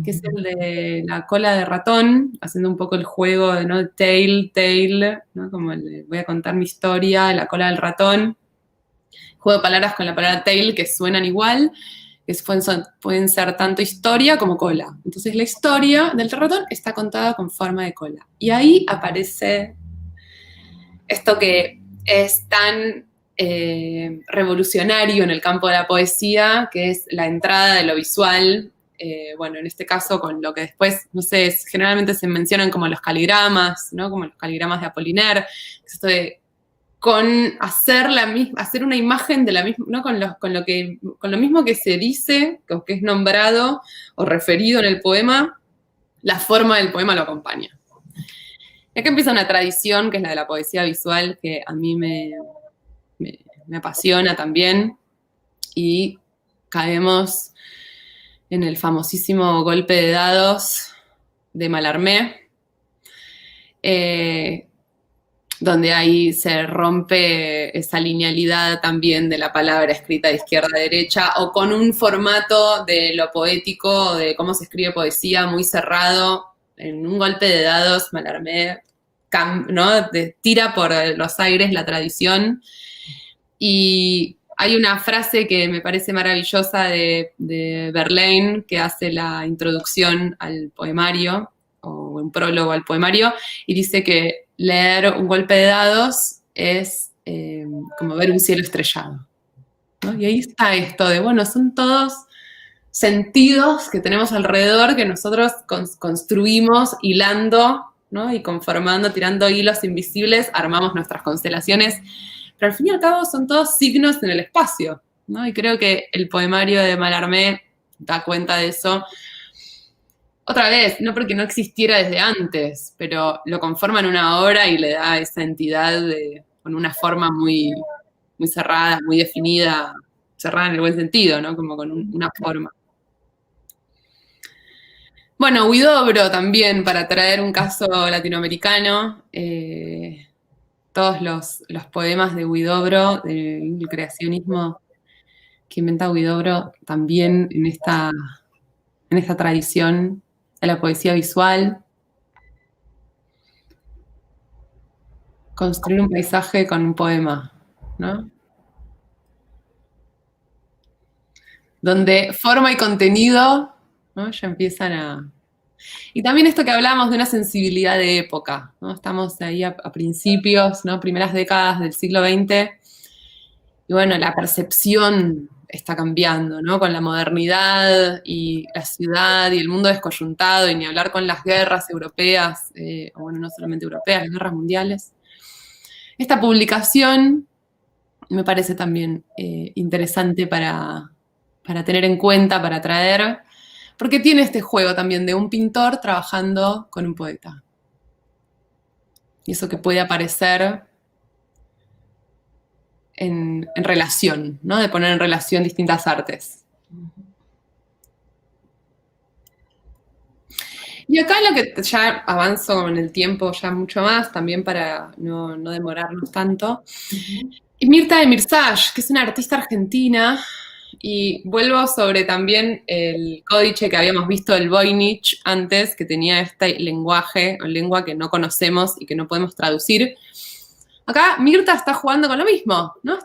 que es el de la cola de ratón, haciendo un poco el juego de, ¿no? Tale, ¿no? Como voy a contar mi historia, la cola del ratón. Juego de palabras con la palabra tail que suenan igual, que pueden ser tanto historia como cola. Entonces la historia del ratón está contada con forma de cola. Y ahí aparece esto que es tan revolucionario en el campo de la poesía, que es la entrada de lo visual, bueno, en este caso con lo que después, no sé, generalmente se mencionan como los caligramas, ¿no? Como los caligramas de Apollinaire, esto de hacer una imagen de la misma, ¿no? Con lo mismo que se dice, que es nombrado o referido en el poema, la forma del poema lo acompaña. Y acá empieza una tradición que es la de la poesía visual, que a mí me apasiona también, y caemos en el famosísimo golpe de dados de Mallarmé, donde ahí se rompe esa linealidad también de la palabra escrita de izquierda a derecha, o con un formato de lo poético, de cómo se escribe poesía muy cerrado. En un golpe de dados, Mallarmé, ¿no? Tira por los aires la tradición. Y hay una frase que me parece maravillosa de Verlaine, que hace la introducción al poemario, o un prólogo al poemario, y dice que leer un golpe de dados es como ver un cielo estrellado, ¿no? Y ahí está esto de, bueno, son todos sentidos que tenemos alrededor que nosotros construimos hilando, ¿no? Y conformando, tirando hilos invisibles, armamos nuestras constelaciones, pero al fin y al cabo son todos signos en el espacio, ¿no? Y creo que el poemario de Mallarmé da cuenta de eso. Otra vez, no porque no existiera desde antes, pero lo conforma en una obra y le da esa entidad con una forma muy, muy cerrada, muy definida, cerrada en el buen sentido, ¿no? Como con una forma. Bueno, Huidobro también, para traer un caso latinoamericano, todos los poemas de Huidobro, del creacionismo que inventa Huidobro, también en esta tradición de la poesía visual. Construir un paisaje con un poema, ¿no? Donde forma y contenido, ¿no? Ya empiezan a... Y también esto que hablábamos de una sensibilidad de época, ¿no? Estamos ahí a principios, ¿no? Primeras décadas del siglo XX, y bueno, la percepción está cambiando, ¿no? Con la modernidad y la ciudad y el mundo descoyuntado, y ni hablar con las guerras europeas, o bueno, no solamente europeas, las guerras mundiales. Esta publicación me parece también interesante para tener en cuenta, para traer, porque tiene este juego también de un pintor trabajando con un poeta. Y eso que puede aparecer en relación, ¿no? De poner en relación distintas artes. Y acá lo que ya avanzo en el tiempo ya mucho más, también para no demorarnos tanto. Y Mirta de Mirzaj, que es una artista argentina, y vuelvo sobre también el códice que habíamos visto del Voynich antes, que tenía este lenguaje, o lengua que no conocemos y que no podemos traducir. Acá Mirta está jugando con lo mismo, ¿no?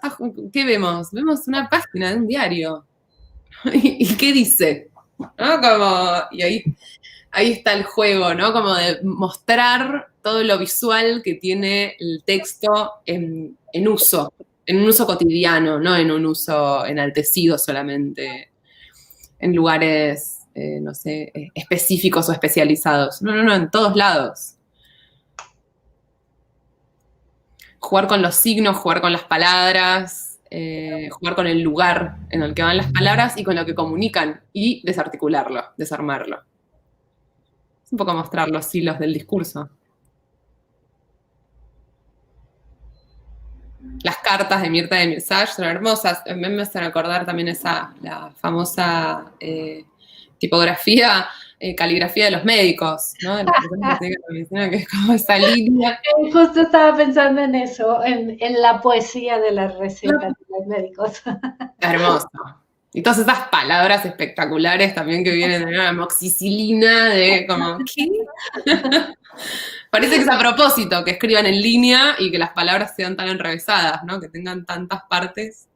¿Qué vemos? Vemos una página de un diario. ¿Y qué dice? ¿No? Y ahí está el juego, ¿no? Como de mostrar todo lo visual que tiene el texto en uso, en un uso cotidiano, no en un uso enaltecido solamente, en lugares, no sé, específicos o especializados. No, en todos lados. Jugar con los signos, jugar con las palabras, jugar con el lugar en el que van las palabras y con lo que comunican y desarticularlo, desarmarlo. Es un poco mostrar los hilos del discurso. Las cartas de Mirta de Mirsach son hermosas. A mí me hacen acordar también la famosa tipografía, caligrafía de los médicos, ¿no? De las personas que tienen medicina, que es como esa línea. Justo estaba pensando en eso, en la poesía de las recetas de los médicos. Hermoso. Y todas esas palabras espectaculares también que vienen de la amoxicilina, de como, ¿qué? Parece que es a propósito que escriban en línea y que las palabras sean tan enrevesadas, ¿no? Que tengan tantas partes.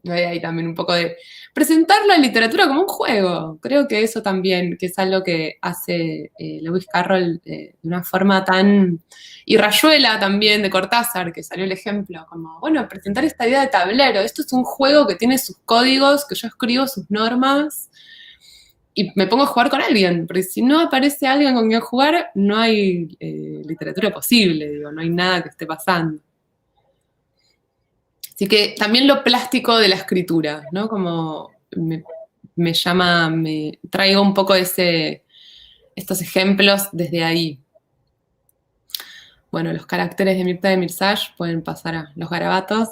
Hay ahí también un poco de presentar la literatura como un juego. Creo que eso también, que es algo que hace Lewis Carroll de una forma tan... Y Rayuela también, de Cortázar, que salió el ejemplo, como, bueno, presentar esta idea de tablero. Esto es un juego que tiene sus códigos, que yo escribo sus normas, y me pongo a jugar con alguien, porque si no aparece alguien con quien jugar, no hay literatura posible, digo, no hay nada que esté pasando. Así que también lo plástico de la escritura, ¿no? Como me traigo un poco estos ejemplos desde ahí. Bueno, los caracteres de Mirta de Mirsach pueden pasar a los garabatos.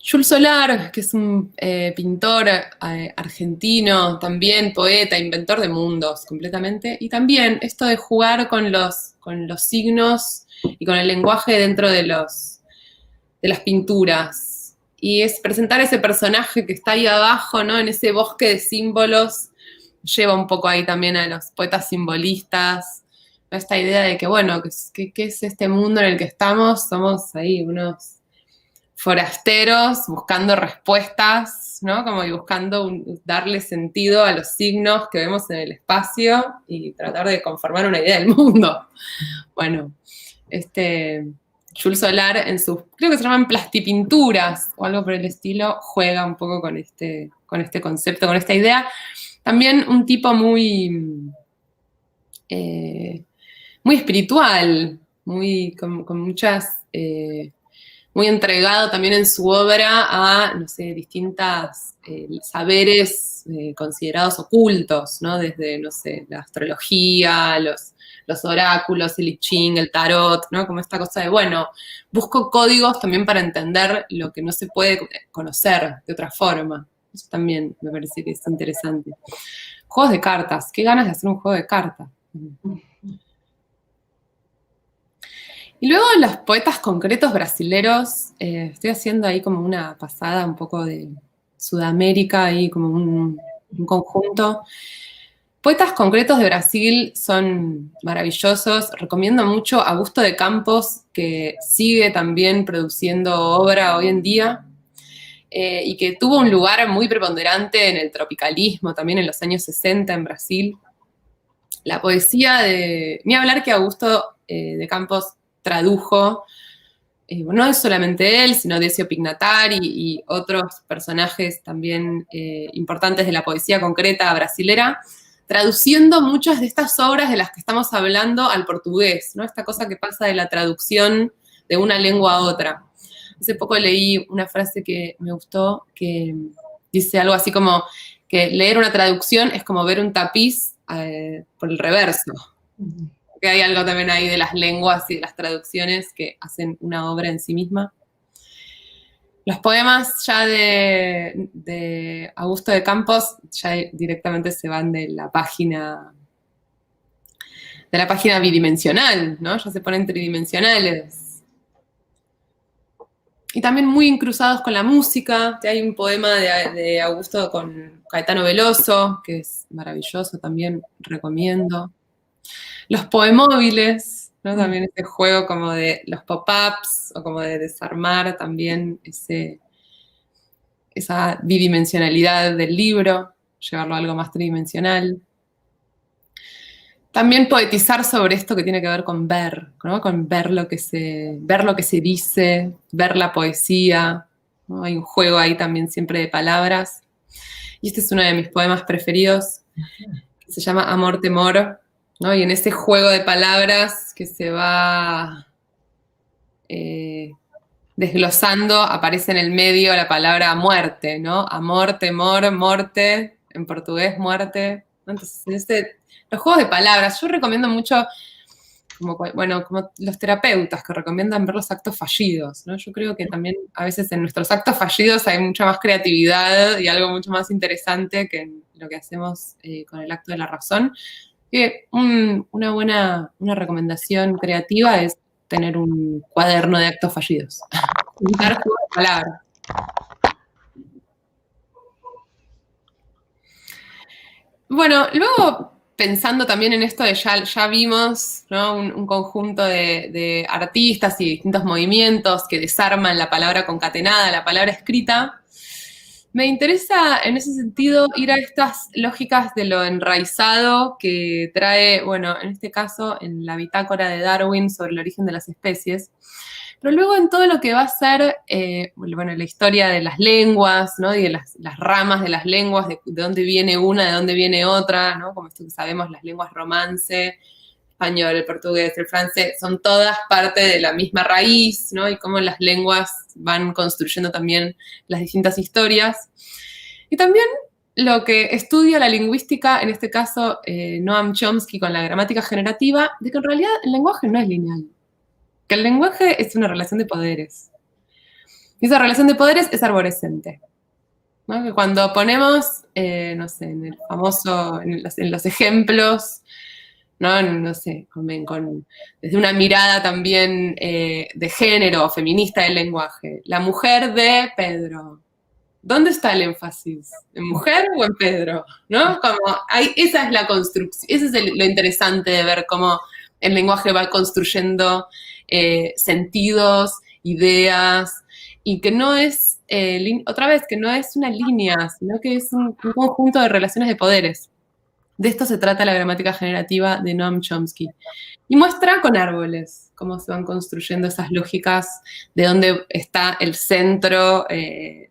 Jules Solar, que es un pintor argentino, también poeta, inventor de mundos completamente. Y también esto de jugar con los signos y con el lenguaje dentro de las pinturas. Y es presentar ese personaje que está ahí abajo, ¿no? En ese bosque de símbolos. Lleva un poco ahí también a los poetas simbolistas. Esta idea de que, bueno, ¿qué es este mundo en el que estamos? Somos ahí unos forasteros buscando respuestas, ¿no? Como buscando darle sentido a los signos que vemos en el espacio y tratar de conformar una idea del mundo. Bueno, Jules Solar en sus, creo que se llaman plastipinturas o algo por el estilo, juega un poco con este concepto, con esta idea. También un tipo muy espiritual, con muchas... muy entregado también en su obra a, no sé, distintas saberes considerados ocultos, ¿no? Desde, no sé, la astrología, los oráculos, el I Ching, el tarot, ¿no? Como esta cosa de, bueno, busco códigos también para entender lo que no se puede conocer de otra forma. Eso también me parece que es interesante. Juegos de cartas. Qué ganas de hacer un juego de cartas. Y luego los poetas concretos brasileros, estoy haciendo ahí como una pasada un poco de Sudamérica, ahí como un conjunto. Poetas concretos de Brasil son maravillosos. Recomiendo mucho a Augusto de Campos, que sigue también produciendo obra hoy en día y que tuvo un lugar muy preponderante en el tropicalismo, también en los años 60 en Brasil. La poesía ni hablar que Augusto de Campos tradujo, no es solamente él, sino Decio Pignatari y otros personajes también importantes de la poesía concreta brasilera, traduciendo muchas de estas obras de las que estamos hablando al portugués, ¿no? Esta cosa que pasa de la traducción de una lengua a otra. Hace poco leí una frase que me gustó, que dice algo así como que leer una traducción es como ver un tapiz por el reverso. Que hay algo también ahí de las lenguas y de las traducciones que hacen una obra en sí misma. Los poemas ya de Augusto de Campos ya directamente se van de la página bidimensional, ¿no? Ya se ponen tridimensionales. Y también muy incrustados con la música. Hay un poema de Augusto con Caetano Veloso, que es maravilloso, también recomiendo. Los poemóviles, ¿no? También ese juego como de los pop-ups o como de desarmar también esa bidimensionalidad del libro, llevarlo a algo más tridimensional. También poetizar sobre esto que tiene que ver con ver, ¿no? Con ver lo que se dice, ver la poesía, ¿no? Hay un juego ahí también siempre de palabras. Y este es uno de mis poemas preferidos, que se llama Amor, Temor, ¿no? Y en ese juego de palabras que se va desglosando, aparece en el medio la palabra muerte, ¿no? Amor, temor, morte, en portugués, muerte. Entonces, los juegos de palabras, yo recomiendo mucho, como los terapeutas que recomiendan ver los actos fallidos, ¿no? Yo creo que también a veces en nuestros actos fallidos hay mucha más creatividad y algo mucho más interesante que en lo que hacemos con el acto de la razón. Que una recomendación creativa es tener un cuaderno de actos fallidos. Juntar juegos de palabras. Bueno, luego pensando también en esto de ya vimos, ¿no? un conjunto de artistas y distintos movimientos que desarman la palabra concatenada, la palabra escrita. Me interesa en ese sentido ir a estas lógicas de lo enraizado que trae, bueno, en este caso en la bitácora de Darwin sobre el origen de las especies, pero luego en todo lo que va a ser, bueno, la historia de las lenguas, ¿no? Y de las ramas de las lenguas, de dónde viene una, de dónde viene otra, ¿no? Como esto que sabemos, las lenguas romance, español, el portugués, el francés, son todas parte de la misma raíz, ¿no? Y cómo las lenguas van construyendo también las distintas historias. Y también lo que estudia la lingüística, en este caso Noam Chomsky con la gramática generativa, de que en realidad el lenguaje no es lineal, que el lenguaje es una relación de poderes. Y esa relación de poderes es arborescente, ¿no? Que cuando ponemos, no sé, en el famoso, en los ejemplos, no sé, desde una mirada también de género, feminista del lenguaje. La mujer de Pedro. ¿Dónde está el énfasis? ¿En mujer o en Pedro? ¿No? Esa es la construcción, eso es lo interesante de ver cómo el lenguaje va construyendo sentidos, ideas, y que no es, otra vez, que no es una línea, sino que es un conjunto de relaciones de poderes. De esto se trata la gramática generativa de Noam Chomsky. Y muestra con árboles cómo se van construyendo esas lógicas de dónde está el centro de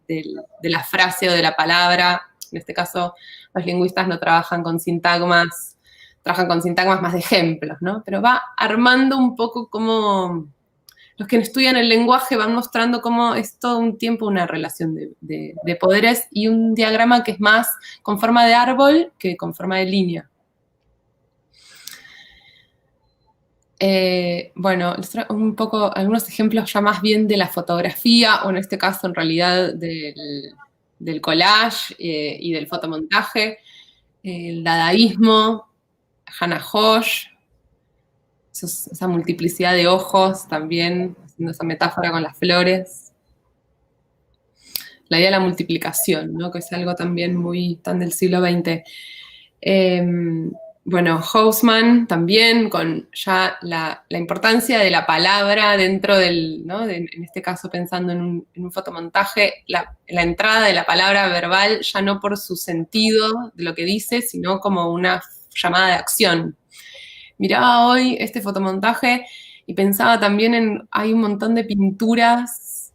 la frase o de la palabra. En este caso, los lingüistas no trabajan con sintagmas, trabajan con sintagmas más de ejemplos, ¿no? Pero va armando un poco como los que estudian el lenguaje van mostrando cómo es todo un tiempo una relación de poderes y un diagrama que es más con forma de árbol que con forma de línea. Bueno, les traigo un poco algunos ejemplos ya más bien de la fotografía, o en este caso en realidad del collage y del fotomontaje, el dadaísmo, Hannah Hosch, esa multiplicidad de ojos también, haciendo esa metáfora con las flores. La idea de la multiplicación, ¿no? Que es algo también muy tan del siglo XX. Bueno, Haussmann también, con ya la importancia de la palabra dentro del, ¿no? En este caso pensando en un fotomontaje, la entrada de la palabra verbal ya no por su sentido de lo que dice, sino como una llamada de acción. Miraba hoy este fotomontaje y pensaba también hay un montón de pinturas,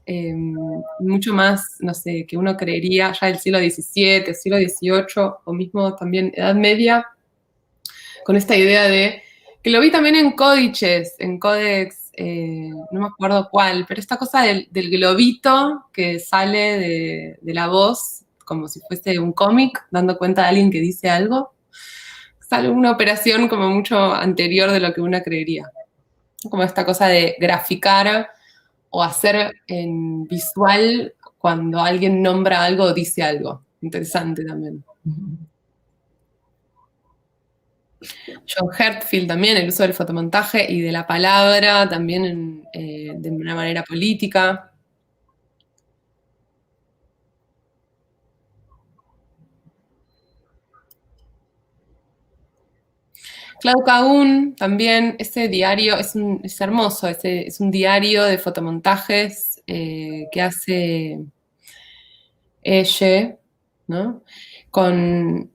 mucho más, no sé, que uno creería ya del siglo XVII, siglo XVIII, o mismo también Edad Media, con esta idea de, que lo vi también en códices, en códex, no me acuerdo cuál, pero esta cosa del globito que sale de la voz, como si fuese un cómic, dando cuenta de alguien que dice algo. Sale una operación como mucho anterior de lo que uno creería. Como esta cosa de graficar o hacer en visual cuando alguien nombra algo o dice algo. Interesante también. John Herzfeld también, el uso del fotomontaje y de la palabra también de una manera política. Claude Cahun también, ese diario es hermoso, es un diario de fotomontajes que hace ella, ¿no? Con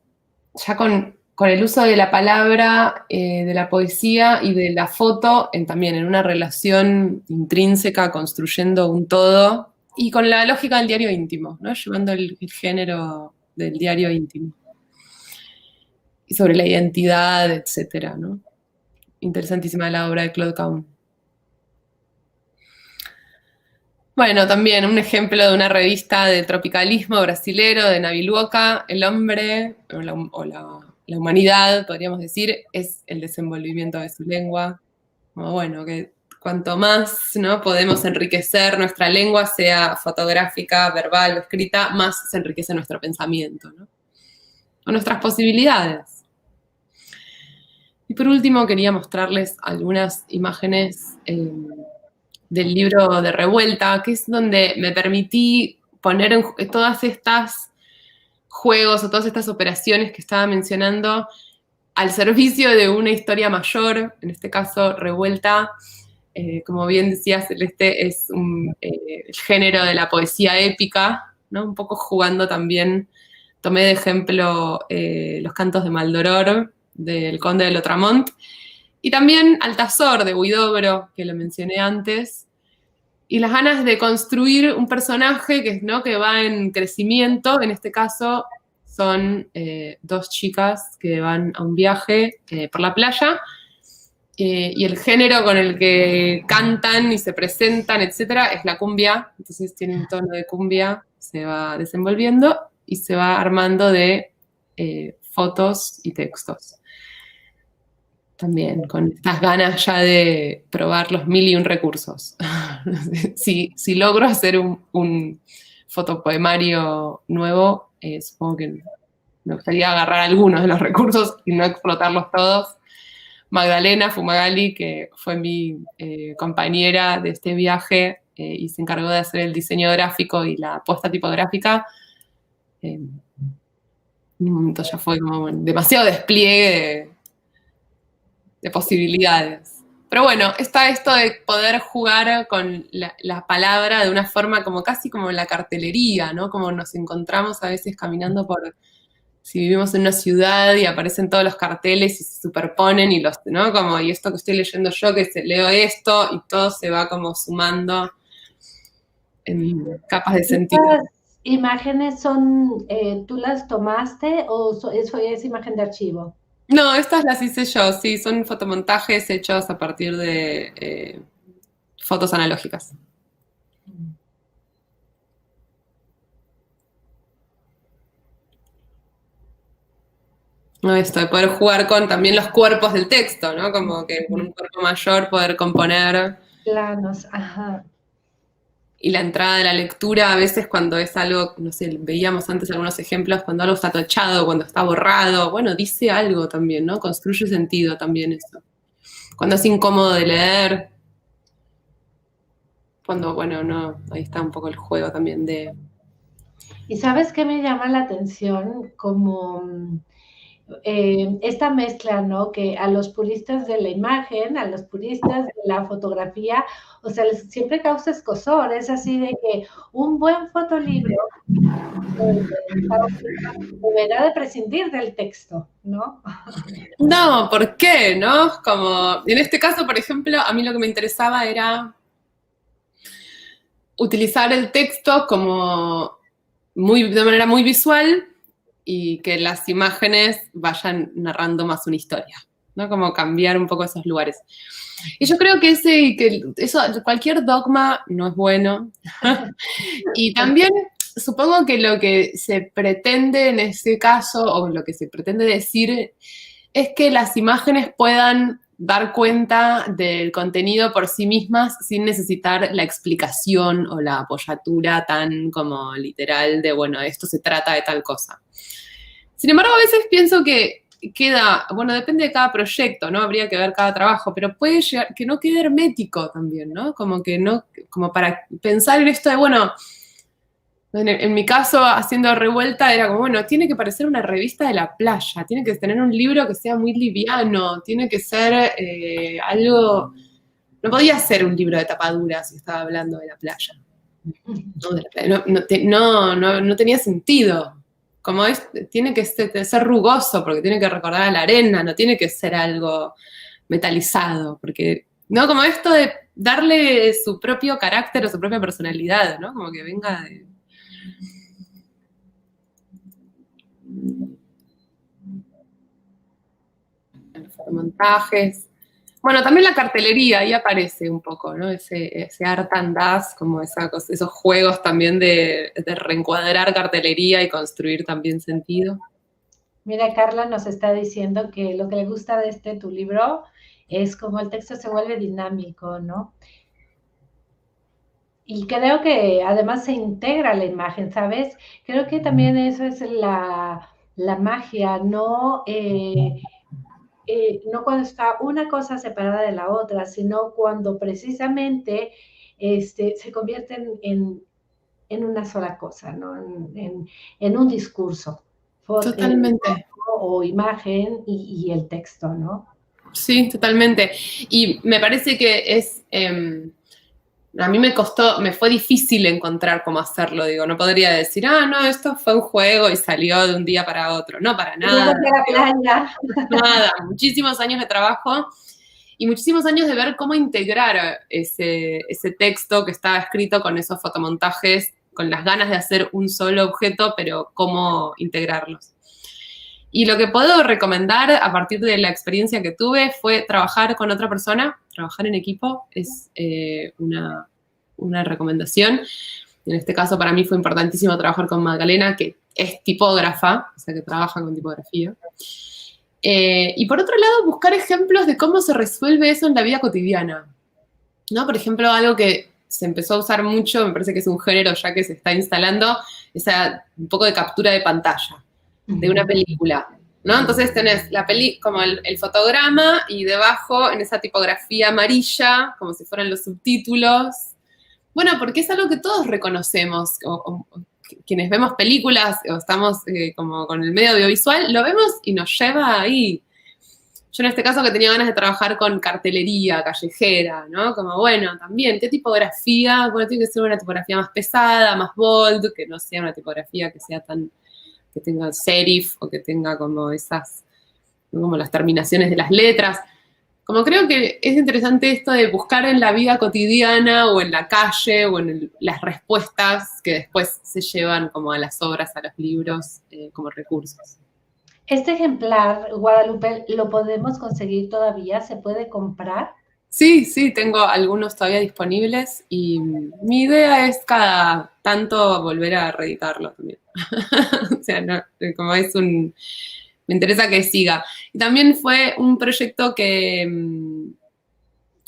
el uso de la palabra, de la poesía y de la foto, también en una relación intrínseca, construyendo un todo, y con la lógica del diario íntimo, ¿no? Llevando el género del diario íntimo. Y sobre la identidad, etcétera, ¿no? Interesantísima la obra de Claude Cahun. Bueno, también un ejemplo de una revista del tropicalismo brasilero de Naviluoca, el hombre, la humanidad, podríamos decir, es el desenvolvimiento de su lengua. Como bueno, que cuanto más, ¿no?, podemos enriquecer nuestra lengua, sea fotográfica, verbal o escrita, más se enriquece nuestro pensamiento, ¿no? O nuestras posibilidades. Y por último, quería mostrarles algunas imágenes del libro de Revuelta, que es donde me permití poner todas estas juegos o todas estas operaciones que estaba mencionando al servicio de una historia mayor, en este caso Revuelta, como bien decía Celeste, es el género de la poesía épica, ¿no? Un poco jugando también, tomé de ejemplo los cantos de Maldoror, del conde de Lotramont, y también Altazor de Huidobro, que lo mencioné antes, y las ganas de construir un personaje que, ¿no?, que va en crecimiento. En este caso son dos chicas que van a un viaje por la playa, y el género con el que cantan y se presentan, etcétera, es la cumbia. Entonces tiene un tono de cumbia, se va desenvolviendo y se va armando de fotos y textos. También con estas ganas ya de probar los 1001 recursos. Si logro hacer un fotopoemario nuevo, supongo que me gustaría agarrar algunos de los recursos y no explotarlos todos. Magdalena Fumagalli, que fue mi compañera de este viaje y se encargó de hacer el diseño gráfico y la puesta tipográfica, en un momento ya fue como demasiado despliegue de posibilidades. Pero bueno, está esto de poder jugar con la palabra de una forma como casi como la cartelería, ¿no? Como nos encontramos a veces caminando por, si vivimos en una ciudad y aparecen todos los carteles y se superponen y los, ¿no? Como, y esto que estoy leyendo yo, leo esto, y todo se va como sumando en capas de sentido. ¿Estas imágenes son, tú las tomaste o eso es imagen de archivo? No, estas las hice yo, sí, son fotomontajes hechos a partir de fotos analógicas. ¿No? Esto de poder jugar con también los cuerpos del texto, ¿no? Como que con un cuerpo mayor poder componer. Planos, ajá. Y la entrada de la lectura, a veces cuando es algo, no sé, veíamos antes algunos ejemplos, cuando algo está tachado, cuando está borrado, bueno, dice algo también, ¿no? Construye sentido también eso. Cuando es incómodo de leer, cuando, bueno, no, ahí está un poco el juego también de... ¿Y sabes qué me llama la atención? Como esta mezcla, ¿no? Que a los puristas de la imagen, a los puristas de la fotografía, o sea, siempre causa escozor. Es así de que un buen fotolibro deberá de prescindir del texto, ¿no? No, ¿por qué? ¿No? Como, en este caso, por ejemplo, a mí lo que me interesaba era utilizar el texto como de manera muy visual y que las imágenes vayan narrando más una historia, ¿no? Como cambiar un poco esos lugares. Y yo creo que eso, cualquier dogma no es bueno. Y también supongo que lo que se pretende en ese caso, o lo que se pretende decir, es que las imágenes puedan dar cuenta del contenido por sí mismas sin necesitar la explicación o la apoyatura tan como literal de, bueno, esto se trata de tal cosa. Sin embargo, a veces pienso que queda, bueno, depende de cada proyecto, ¿no? Habría que ver cada trabajo, pero puede llegar, que no quede hermético también, ¿no? Como que no, como para pensar en esto de, bueno, en mi caso, haciendo Revuelta, era como, bueno, tiene que parecer una revista de la playa, tiene que tener un libro que sea muy liviano, tiene que ser algo... No podía ser un libro de tapadura si estaba hablando de la playa. No tenía sentido. Como tiene que ser rugoso, porque tiene que recordar a la arena, no tiene que ser algo metalizado, porque, ¿no? Como esto de darle su propio carácter o su propia personalidad, ¿no? Como que venga de... Los montajes. Bueno, también la cartelería, ahí aparece un poco, ¿no? Ese art and dance, como esos juegos también de reencuadrar cartelería y construir también sentido. Mira, Carla nos está diciendo que lo que le gusta de tu libro es como el texto se vuelve dinámico, ¿no? Y creo que además se integra la imagen, ¿sabes? Creo que también eso es la magia, ¿no? No cuando está una cosa separada de la otra, sino cuando precisamente se convierten en una sola cosa, ¿no? En un discurso, Totalmente. o imagen y el texto, ¿no? Sí, totalmente. Y me parece que a mí me fue difícil encontrar cómo hacerlo, digo, no podría decir, no, esto fue un juego y salió de un día para otro. No, para Y luego nada. de la playa. Nada, muchísimos años de trabajo y muchísimos años de ver cómo integrar ese texto que estaba escrito con esos fotomontajes, con las ganas de hacer un solo objeto, pero cómo integrarlos. Y lo que puedo recomendar a partir de la experiencia que tuve fue trabajar con otra persona, trabajar en equipo es una recomendación. En este caso para mí fue importantísimo trabajar con Magdalena, que es tipógrafa, o sea que trabaja con tipografía. Y por otro lado, buscar ejemplos de cómo se resuelve eso en la vida cotidiana. ¿No? Por ejemplo, algo que se empezó a usar mucho, me parece que es un género ya que se está instalando, es un poco de captura de pantalla de una película, ¿no? Entonces tenés como el fotograma y debajo en esa tipografía amarilla, como si fueran los subtítulos. Bueno, porque es algo que todos reconocemos, o quienes vemos películas o estamos como con el medio audiovisual, lo vemos y nos lleva ahí. Yo en este caso que tenía ganas de trabajar con cartelería callejera, ¿no? Como, bueno, también, ¿qué tipografía? Bueno, tiene que ser una tipografía más pesada, más bold, que no sea una tipografía que sea que tenga serif o que tenga como como las terminaciones de las letras. Como creo que es interesante esto de buscar en la vida cotidiana o en la calle o en las respuestas que después se llevan como a las obras, a los libros, como recursos. Este ejemplar, Guadalupe, ¿lo podemos conseguir todavía? ¿Se puede comprar? Sí, tengo algunos todavía disponibles y mi idea es cada tanto volver a reeditarlo también. O sea, no, como me interesa que siga. Y también fue un proyecto que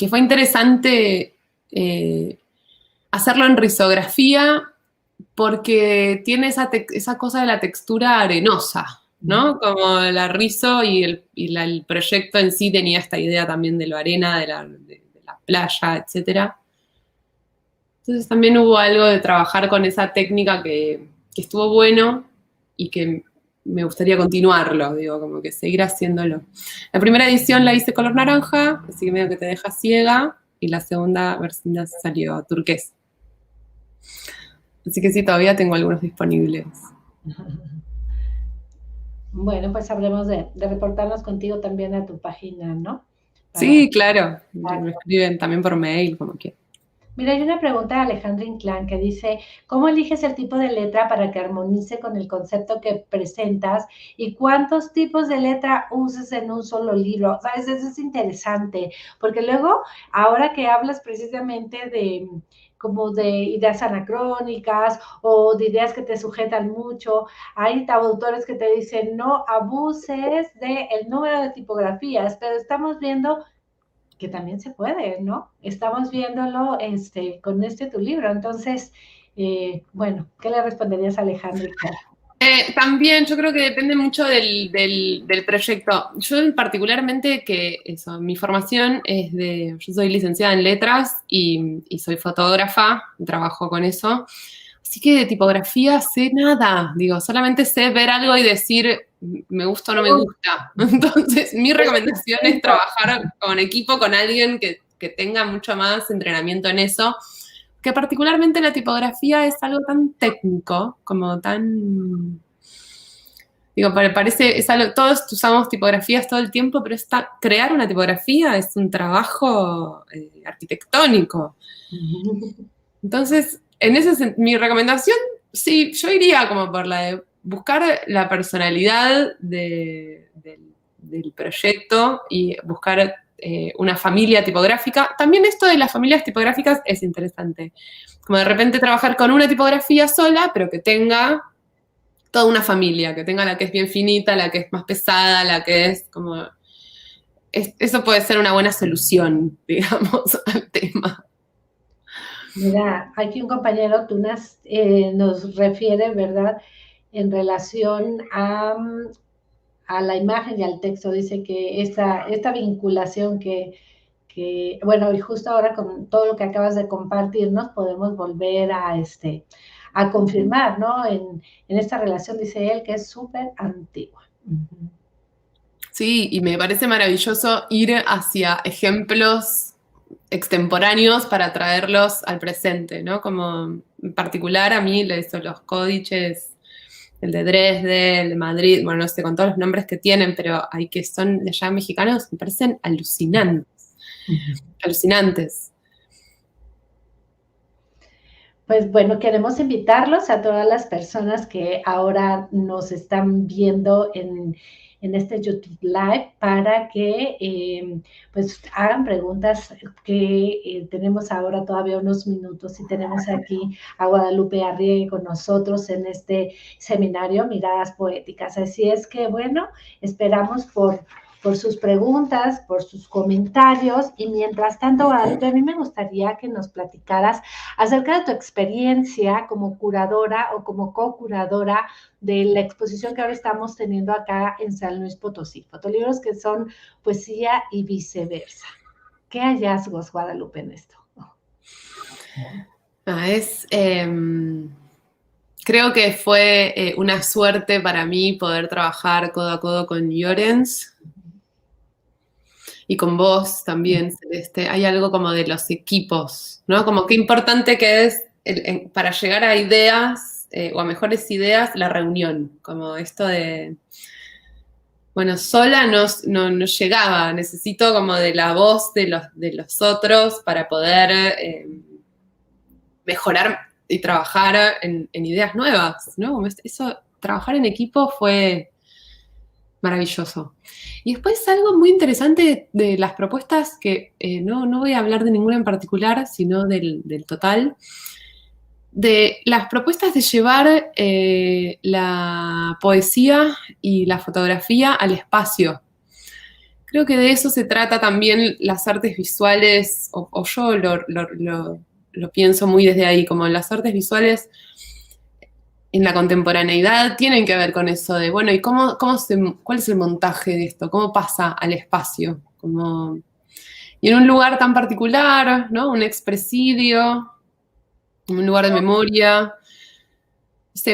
fue interesante hacerlo en risografía porque tiene esa cosa de la textura arenosa, ¿no? Como el rizo y el proyecto en sí tenía esta idea también de lo arena, de la playa, etc. Entonces también hubo algo de trabajar con esa técnica que estuvo bueno y que me gustaría continuarlo, digo, como que seguir haciéndolo. La primera edición la hice color naranja, así que medio que te deja ciega, y la segunda versión salió turquesa. Así que sí, todavía tengo algunos disponibles. Bueno, pues habremos de reportarnos contigo también a tu página, ¿no? Sí, claro. Me escriben también por mail, como quieran. Mira, hay una pregunta de Alejandra Inclán que dice, ¿cómo eliges el tipo de letra para que armonice con el concepto que presentas y cuántos tipos de letra usas en un solo libro? ¿Sabes? Eso es interesante, porque luego, ahora que hablas precisamente de como de ideas anacrónicas o de ideas que te sujetan mucho, hay autores que te dicen, no abuses del número de tipografías, pero estamos viendo que también se puede, ¿no? Estamos viéndolo con tu libro. Entonces, bueno, ¿qué le responderías a Alejandra? También yo creo que depende mucho del proyecto. Yo particularmente mi formación yo soy licenciada en letras y soy fotógrafa, trabajo con eso. Así que de tipografía sé nada, digo, solamente sé ver algo y decir me gusta o no me gusta. Entonces, mi recomendación es trabajar con equipo, con alguien que tenga mucho más entrenamiento en eso, que particularmente la tipografía es algo tan técnico, como tan... Digo, parece, es algo, todos usamos tipografías todo el tiempo, pero crear una tipografía es un trabajo arquitectónico. Entonces, mi recomendación, sí, yo iría como por la de buscar la personalidad del proyecto y buscar una familia tipográfica. También esto de las familias tipográficas es interesante. Como de repente trabajar con una tipografía sola, pero que tenga toda una familia, que tenga la que es bien finita, la que es más pesada, la que es como... eso puede ser una buena solución, digamos, al tema. Mira, aquí un compañero Tunas nos refiere, ¿verdad?, en relación a la imagen y al texto. Dice que esta vinculación bueno, y justo ahora con todo lo que acabas de compartirnos, podemos volver a confirmar, ¿no? En esta relación, dice él, que es súper antigua. Sí, y me parece maravilloso ir hacia ejemplos extemporáneos para traerlos al presente, ¿no? Como en particular a mí los códices, el de Dresde, el de Madrid, bueno, no sé, con todos los nombres que tienen, pero hay que son de allá mexicanos, me parecen alucinantes, alucinantes. Pues bueno, queremos invitarlos a todas las personas que ahora nos están viendo en este YouTube Live para que pues hagan preguntas que tenemos ahora todavía unos minutos y tenemos aquí a Guadalupe Arriague con nosotros en este seminario Miradas Poéticas. Así es que bueno, esperamos por sus preguntas, por sus comentarios y mientras tanto, Guadalupe, a mí me gustaría que nos platicaras acerca de tu experiencia como curadora o como co-curadora de la exposición que ahora estamos teniendo acá en San Luis Potosí, fotolibros que son poesía y viceversa. ¿Qué hallazgos, Guadalupe, en esto? Creo que fue una suerte para mí poder trabajar codo a codo con Llorens y con vos también, Celeste. Hay algo como de los equipos, ¿no? Como qué importante que es para llegar a ideas o a mejores ideas la reunión, como esto de... Bueno, sola no llegaba, necesito como de la voz de los otros para poder mejorar y trabajar en ideas nuevas, ¿no? Como eso, trabajar en equipo fue maravilloso. Y después algo muy interesante de las propuestas, que no voy a hablar de ninguna en particular, sino del total, de las propuestas de llevar la poesía y la fotografía al espacio. Creo que de eso se trata también las artes visuales, o yo lo pienso muy desde ahí, como las artes visuales en la contemporaneidad tienen que ver con eso de, bueno, ¿y cuál es el montaje de esto? ¿Cómo pasa al espacio? Y en un lugar tan particular, ¿no? Un expresidio, un lugar de memoria.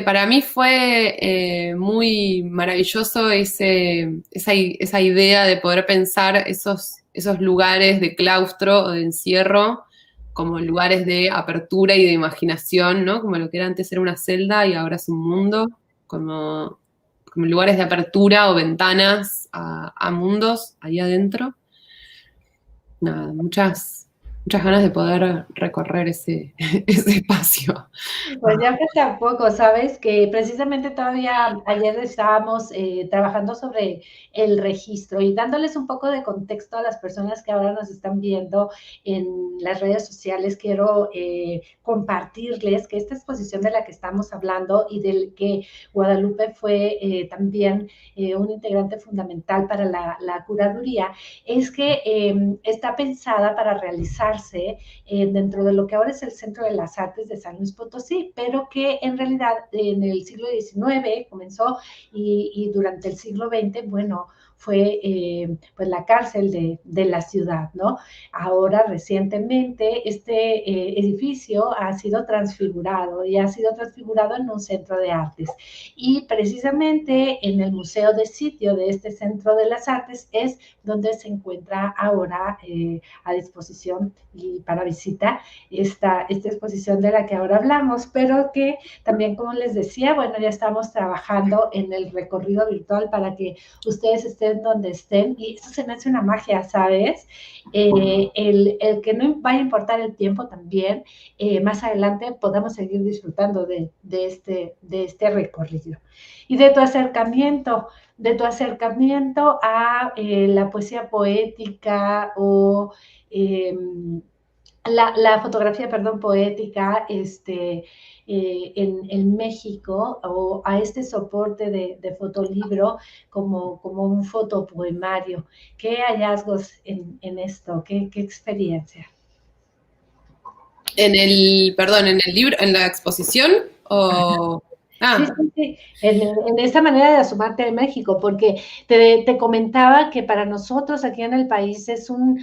Para mí fue muy maravilloso esa idea de poder pensar esos lugares de claustro o de encierro como lugares de apertura y de imaginación, ¿no? Como lo que era antes era una celda y ahora es un mundo, como lugares de apertura o ventanas a mundos ahí adentro. Nada, muchas ganas de poder recorrer ese espacio. Pues ya que tampoco, sabes que precisamente todavía ayer estábamos trabajando sobre el registro y dándoles un poco de contexto a las personas que ahora nos están viendo en las redes sociales. Quiero compartirles que esta exposición de la que estamos hablando y del que Guadalupe fue también un integrante fundamental para la curaduría, es que está pensada para realizarse dentro de lo que ahora es el Centro de las Artes de San Luis Potosí, pero que en realidad en el siglo XIX comenzó y durante el siglo XX, bueno, fue pues la cárcel de la ciudad, ¿no? Ahora recientemente este edificio ha sido transfigurado y ha sido transfigurado en un centro de artes. Y precisamente en el Museo de Sitio de este Centro de las Artes es donde se encuentra ahora a disposición y para visita esta exposición de la que ahora hablamos, pero que también, como les decía, bueno, ya estamos trabajando en el recorrido virtual para que ustedes estén donde estén y eso se me hace una magia, ¿sabes? El que no vaya a importar el tiempo también, más adelante podamos seguir disfrutando de este recorrido. Y de tu acercamiento, de tu acercamiento a la poesía poética o la fotografía, perdón, poética, en México, o a este soporte de fotolibro como un fotopoemario. ¿Qué hallazgos en esto? ¿Qué experiencia? Perdón, en el libro, en la exposición, o... Sí, sí, sí, en esta manera de asomarte de México, porque te comentaba que para nosotros aquí en el país es un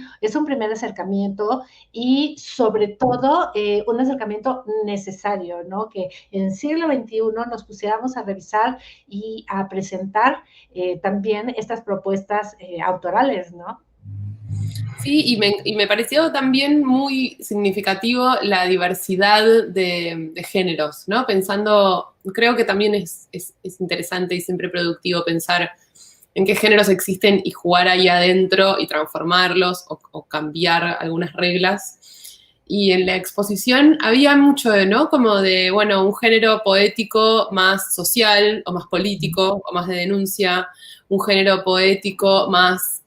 primer acercamiento y sobre todo un acercamiento necesario, ¿no? Que en el siglo XXI nos pusiéramos a revisar y a presentar también estas propuestas autorales, ¿no? Sí, y me pareció también muy significativo la diversidad de géneros, ¿no? Pensando, creo que también es interesante y siempre productivo pensar en qué géneros existen y jugar ahí adentro y transformarlos o cambiar algunas reglas. Y en la exposición había mucho de, ¿no? Como de, bueno, un género poético más social o más político o más de denuncia, un género poético más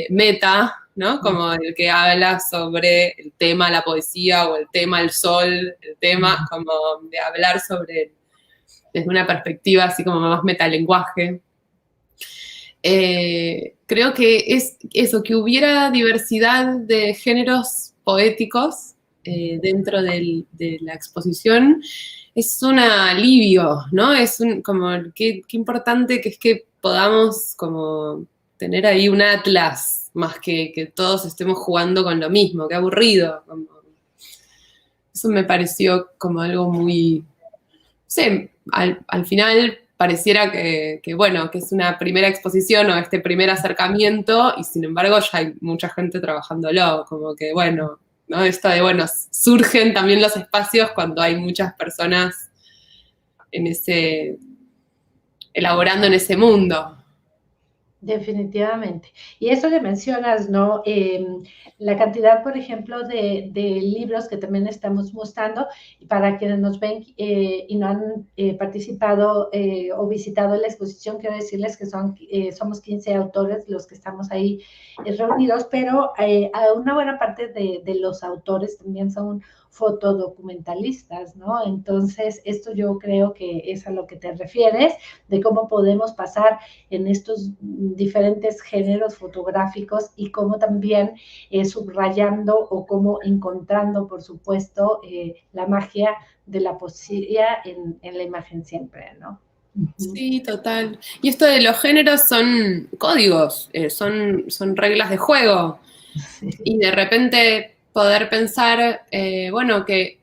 meta, ¿no? Como el que habla sobre el tema la poesía o el tema el sol, el tema como de hablar sobre, desde una perspectiva así como más metalenguaje. Creo que es eso, que hubiera diversidad de géneros poéticos dentro de la exposición, es un alivio, ¿no? Como, qué importante que es que podamos como tener ahí un atlas, más que todos estemos jugando con lo mismo, qué aburrido. Eso me pareció como algo muy, no sé, al final pareciera bueno, que es una primera exposición o este primer acercamiento y sin embargo ya hay mucha gente trabajándolo, como que bueno, ¿no? Esto de, bueno, surgen también los espacios cuando hay muchas personas en elaborando en ese mundo. Definitivamente. Y eso que mencionas, ¿no? La cantidad, por ejemplo, de libros que también estamos mostrando, para quienes nos ven y no han participado o visitado la exposición, quiero decirles que somos 15 autores los que estamos ahí reunidos, pero a una buena parte de los autores también son fotodocumentalistas, ¿no? Entonces, esto yo creo que es a lo que te refieres, de cómo podemos pasar en estos diferentes géneros fotográficos y cómo también subrayando o cómo encontrando, por supuesto, la magia de la poesía en la imagen siempre, ¿no? Sí, total. Y esto de los géneros son códigos, son reglas de juego. Sí. Y de repente poder pensar, bueno, que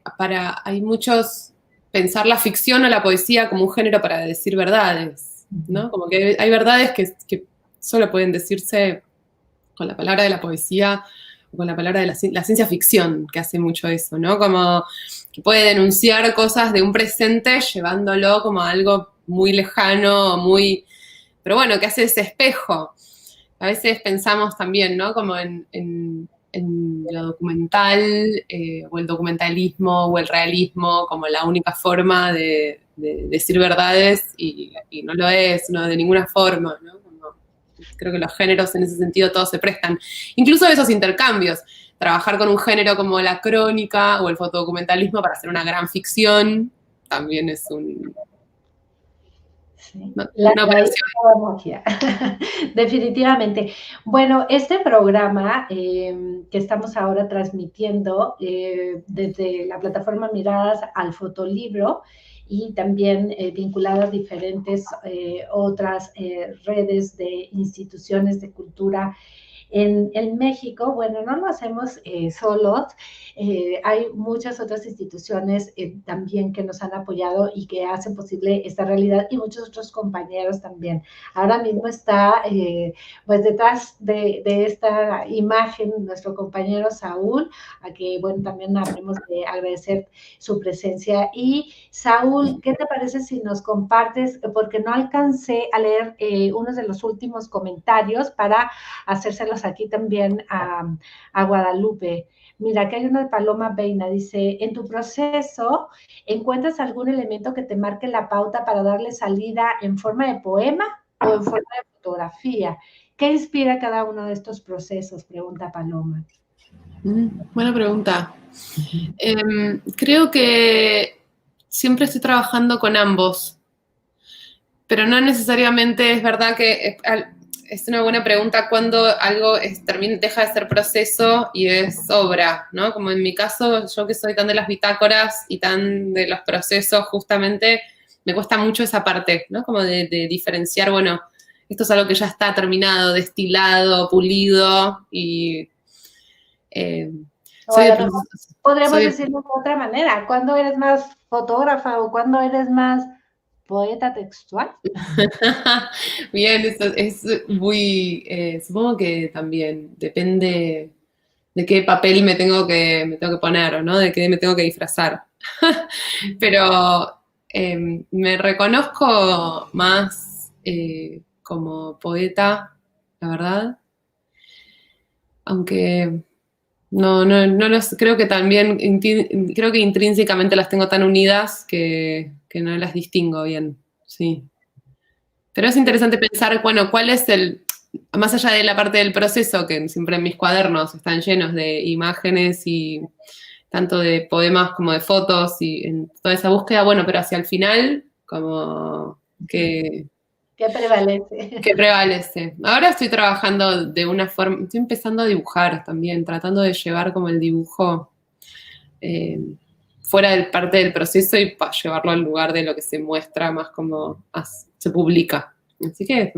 hay muchos, pensar la ficción o la poesía como un género para decir verdades, ¿no? Como que hay verdades que solo pueden decirse con la palabra de la poesía o con la palabra de la ciencia ficción, que hace mucho eso, ¿no? Como que puede denunciar cosas de un presente llevándolo como a algo muy lejano, pero bueno, que hace ese espejo. A veces pensamos también, ¿no? Como en lo documental, o el documentalismo, o el realismo, como la única forma de decir verdades, y no lo es, no de ninguna forma, ¿no? Creo que los géneros en ese sentido todos se prestan. Incluso esos intercambios. Trabajar con un género como la crónica o el fotodocumentalismo para hacer una gran ficción, también es Sí, una operación. magia. Definitivamente. Bueno, este programa que estamos ahora transmitiendo desde la plataforma Miradas al Fotolibro y también vinculado a diferentes otras redes de instituciones de cultura en México, bueno, no lo hacemos solos, hay muchas otras instituciones también que nos han apoyado y que hacen posible esta realidad y muchos otros compañeros también. Ahora mismo está pues detrás de esta imagen nuestro compañero Saúl, a que bueno, también habremos de agradecer su presencia. Y Saúl, ¿qué te parece si nos compartes? Porque no alcancé a leer unos de los últimos comentarios para hacérselos aquí también a Guadalupe. Mira, aquí hay una de Paloma Beina, dice, en tu proceso, ¿encuentras algún elemento que te marque la pauta para darle salida en forma de poema? o en forma de fotografía. ¿Qué inspira cada uno de estos procesos? Pregunta Paloma. Buena pregunta. Creo que siempre estoy trabajando con ambos, pero no necesariamente es verdad que es una buena pregunta cuando algo deja de ser proceso y es obra, ¿no? Como en mi caso, yo que soy tan de las bitácoras y tan de los procesos, justamente me cuesta mucho esa parte, ¿no? Como de diferenciar, bueno, esto es algo que ya está terminado, destilado, pulido y... podríamos decirlo de otra manera. ¿Cuándo eres más fotógrafa o cuándo eres más poeta textual? Bien, eso es muy, supongo que también depende de qué papel me tengo que poner, ¿no? De qué me tengo que disfrazar. Pero me reconozco más como poeta, la verdad. Aunque no creo que también, creo que intrínsecamente las tengo tan unidas que no las distingo bien, sí. Pero es interesante pensar, bueno, cuál es más allá de la parte del proceso, que siempre en mis cuadernos están llenos de imágenes y tanto de poemas como de fotos y en toda esa búsqueda, bueno, pero hacia el final, como que... ¿Qué prevalece? ¿Qué prevalece? Ahora estoy trabajando de una forma, estoy empezando a dibujar también, tratando de llevar como el dibujo fuera del parte del proceso y para llevarlo al lugar de lo que se muestra más como se publica. Así que es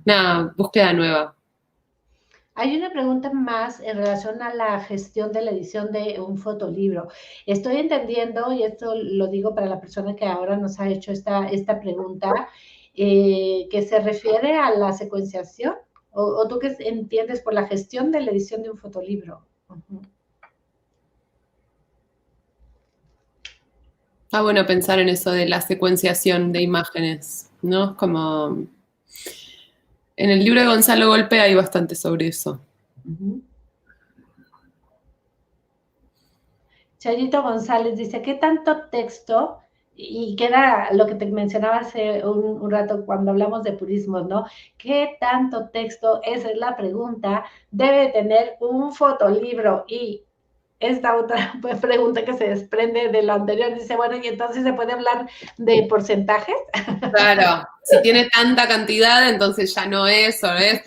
una búsqueda nueva. Hay una pregunta más en relación a la gestión de la edición de un fotolibro. Estoy entendiendo, y esto lo digo para la persona que ahora nos ha hecho esta pregunta, que se refiere a la secuenciación, o tú qué entiendes por la gestión de la edición de un fotolibro. Está bueno pensar en eso de la secuenciación de imágenes, ¿no? Como en el libro de Gonzalo Golpe hay bastante sobre eso. Chayito González dice, ¿qué tanto texto? Y queda lo que te mencionaba hace un rato cuando hablamos de purismos, ¿no? ¿Qué tanto texto? Esa es la pregunta. Debe tener un fotolibro. Y esta otra pregunta que se desprende de lo anterior dice, bueno, ¿y entonces se puede hablar de porcentajes? Claro, si tiene tanta cantidad, entonces ya no es, o es.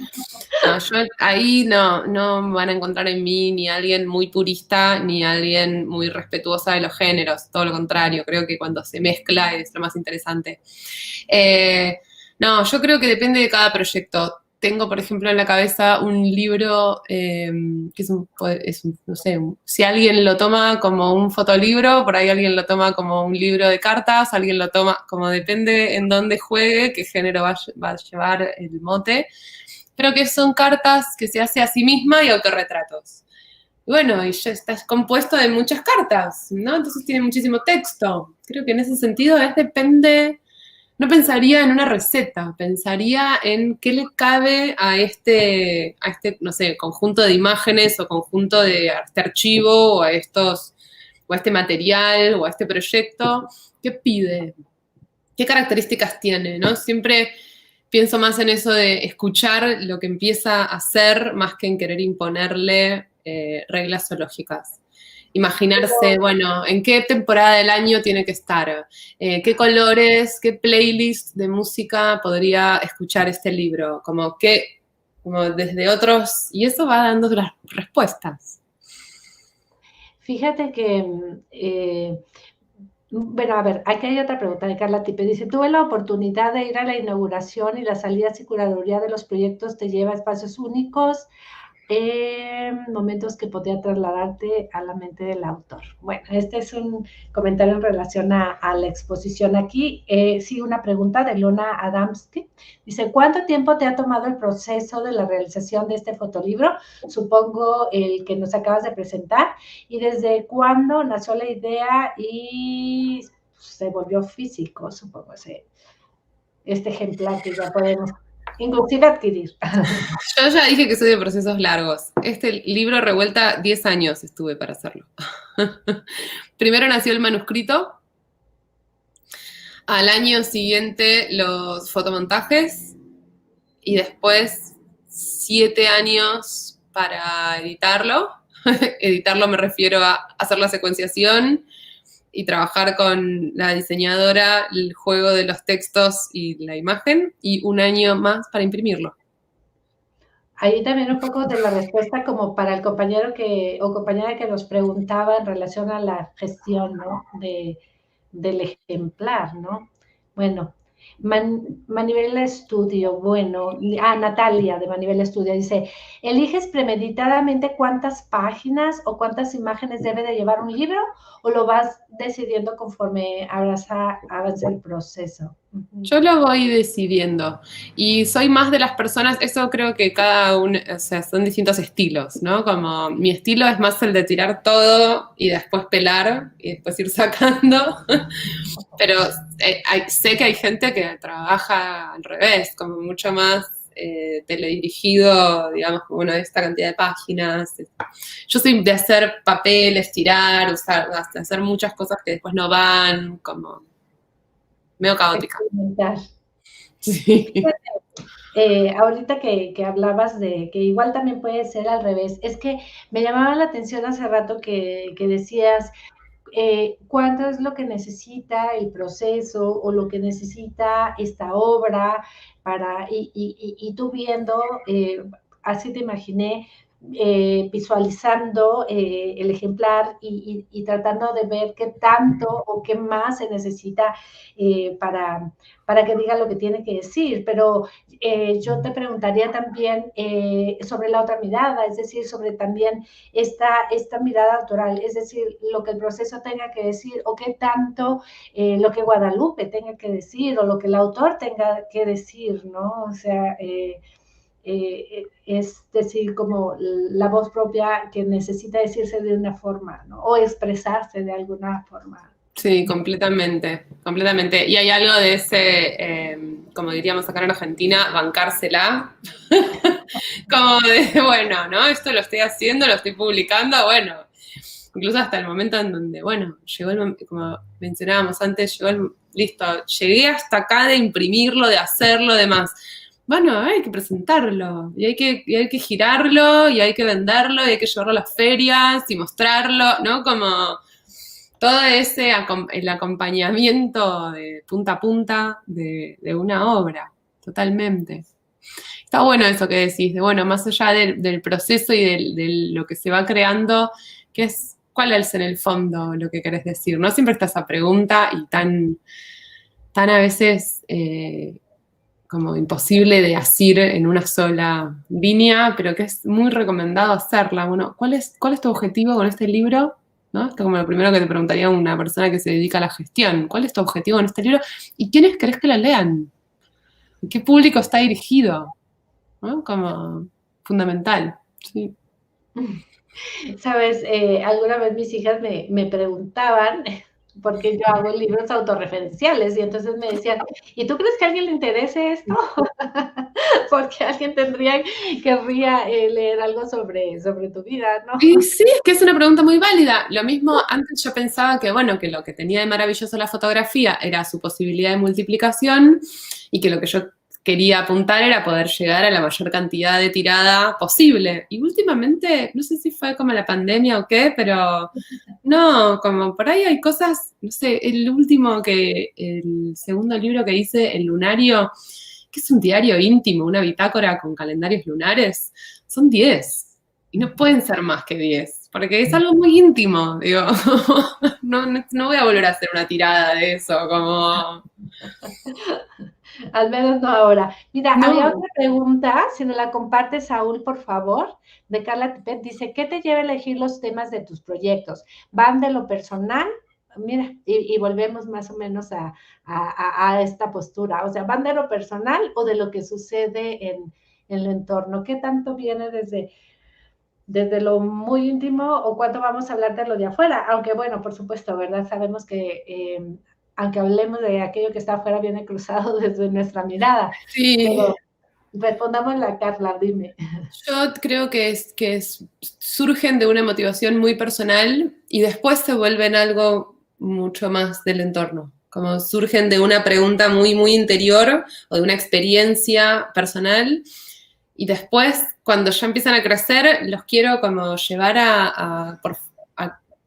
No, yo ahí no van a encontrar en mí ni alguien muy purista, ni alguien muy respetuosa de los géneros, todo lo contrario, creo que cuando se mezcla es lo más interesante. No, yo creo que depende de cada proyecto. Tengo, por ejemplo, en la cabeza un libro que no sé, si alguien lo toma como un fotolibro, por ahí alguien lo toma como un libro de cartas, alguien lo toma como depende en dónde juegue, qué género va a llevar el mote, pero que son cartas que se hace a sí misma y autorretratos. Y bueno, y ya está compuesto de muchas cartas, ¿no? Entonces tiene muchísimo texto. Creo que en ese sentido depende. No pensaría en una receta, pensaría en qué le cabe a este, no sé, conjunto de imágenes o conjunto de este archivo o a este material o a este proyecto, qué pide, qué características tiene, ¿no? Siempre pienso más en eso de escuchar lo que empieza a hacer más que en querer imponerle reglas zoológicas. Imaginarse, bueno, en qué temporada del año tiene que estar, qué colores, qué playlist de música podría escuchar este libro, como desde otros, y eso va dando las respuestas. Fíjate que, bueno, a ver, aquí hay otra pregunta de Carla Tipe. Dice, tuve la oportunidad de ir a la inauguración y las salidas y curaduría de los proyectos te lleva a espacios únicos, momentos que podría trasladarte a la mente del autor. Bueno, este es un comentario en relación a la exposición aquí. Sí, una pregunta de Luna Adamski. Dice, ¿cuánto tiempo te ha tomado el proceso de la realización de este fotolibro? Supongo el que nos acabas de presentar. ¿Y desde cuándo nació la idea y se volvió físico, supongo, este ejemplar que ya podemos inclusive adquirir? Yo ya dije que soy de procesos largos. Este libro revuelta 10 años estuve para hacerlo. Primero nació el manuscrito, Al año siguiente los fotomontajes y después 7 años para editarlo. Editarlo me refiero a hacer la secuenciación y trabajar con la diseñadora, el juego de los textos y la imagen, y 1 año más para imprimirlo. Ahí también un poco de la respuesta como para el compañero o compañera que nos preguntaba en relación a la gestión, ¿no? Del ejemplar, ¿no? Bueno, Manivela Estudio, bueno, Natalia de Manivela Estudio dice, ¿eliges premeditadamente cuántas páginas o cuántas imágenes debe de llevar un libro o lo vas decidiendo conforme avanza el proceso? Yo lo voy decidiendo y soy más de las personas, eso creo que cada uno, o sea, son distintos estilos, ¿no? Como mi estilo es más el de tirar todo y después pelar y después ir sacando, pero sé que hay gente que trabaja al revés, como mucho más teledirigido, digamos, como una de esta cantidad de páginas. Yo soy de hacer papel, estirar, usar, de hacer muchas cosas que después no van, como medio caótica. Sí. Ahorita que hablabas de que igual también puede ser al revés, es que me llamaba la atención hace rato que decías cuánto es lo que necesita el proceso o lo que necesita esta obra para, y tú viendo, así te imaginé, visualizando el ejemplar y tratando de ver qué tanto o qué más se necesita para que diga lo que tiene que decir. Pero yo te preguntaría también sobre la otra mirada, es decir, sobre también esta mirada autoral, es decir, lo que el proceso tenga que decir o qué tanto lo que Guadalupe tenga que decir o lo que el autor tenga que decir, ¿no? O sea, es decir, como la voz propia que necesita decirse de una forma, ¿no? O expresarse de alguna forma. Sí, completamente, completamente. Y hay algo de ese, como diríamos acá en Argentina, bancársela. Como de, bueno, ¿no? Esto lo estoy haciendo, lo estoy publicando, bueno. Incluso hasta el momento en donde, bueno, llegó el momento, como mencionábamos antes, listo, llegué hasta acá de imprimirlo, de hacerlo, demás. Bueno, hay que presentarlo, y hay que girarlo, y hay que venderlo, y hay que llevarlo a las ferias, y mostrarlo, ¿no? Como todo ese el acompañamiento de punta a punta de una obra, totalmente. Está bueno eso que decís, de bueno, más allá del proceso y de lo que se va creando, ¿cuál es en el fondo lo que querés decir? No siempre está esa pregunta y tan a veces como imposible de decir en una sola línea, pero que es muy recomendado hacerla. Bueno, ¿cuál es tu objetivo con este libro? ¿No? Esto es como lo primero que te preguntaría una persona que se dedica a la gestión. ¿Cuál es tu objetivo en este libro? ¿Y quiénes querés que lo lean? ¿Y qué público está dirigido? ¿No? Como fundamental. Sí. Sabes, alguna vez mis hijas me preguntaban, porque yo hago libros autorreferenciales, y entonces me decían, ¿y tú crees que a alguien le interese esto? Porque alguien querría leer algo sobre tu vida, ¿no? Y sí, es que es una pregunta muy válida. Lo mismo, antes yo pensaba que, bueno, que lo que tenía de maravilloso la fotografía era su posibilidad de multiplicación y que lo que yo quería apuntar era poder llegar a la mayor cantidad de tirada posible. Y últimamente, no sé si fue como la pandemia o qué, pero no, como por ahí hay cosas, no sé, el segundo libro que hice, El Lunario, que es un diario íntimo, una bitácora con calendarios lunares, son 10. Y no pueden ser más que 10, porque es algo muy íntimo, digo, no voy a volver a hacer una tirada de eso, como... Al menos no ahora. Mira, No. había otra pregunta, si nos la compartes, Saúl, por favor, de Carla Tipet. Dice, ¿qué te lleva a elegir los temas de tus proyectos? ¿Van de lo personal? Mira, y volvemos más o menos a esta postura. O sea, ¿van de lo personal o de lo que sucede en el entorno? ¿Qué tanto viene desde lo muy íntimo o cuánto vamos a hablar de lo de afuera? Aunque bueno, por supuesto, ¿verdad? Sabemos que aunque hablemos de aquello que está afuera, viene cruzado desde nuestra mirada. Sí. Pero respondamos la Carla, dime. Yo creo que surgen de una motivación muy personal y después se vuelven algo mucho más del entorno. como surgen de una pregunta muy, muy interior o de una experiencia personal. Y después, cuando ya empiezan a crecer, los quiero como llevar a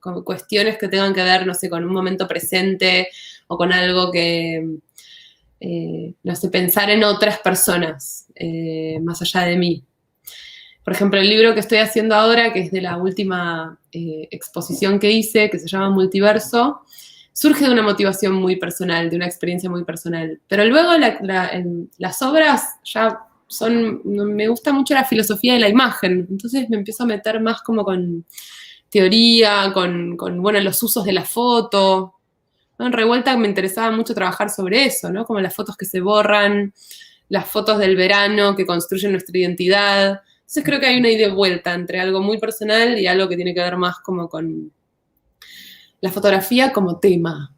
como cuestiones que tengan que ver, no sé, con un momento presente o con algo que, no sé, pensar en otras personas, más allá de mí. Por ejemplo, el libro que estoy haciendo ahora, que es de la última exposición que hice, que se llama Multiverso, surge de una motivación muy personal, de una experiencia muy personal. Pero luego las obras ya son, me gusta mucho la filosofía de la imagen, entonces me empiezo a meter más como con teoría, con bueno, los usos de la foto, ¿no? En Revuelta me interesaba mucho trabajar sobre eso, ¿no? Como las fotos que se borran, las fotos del verano que construyen nuestra identidad. Entonces creo que hay una ida y vuelta entre algo muy personal y algo que tiene que ver más como con la fotografía como tema.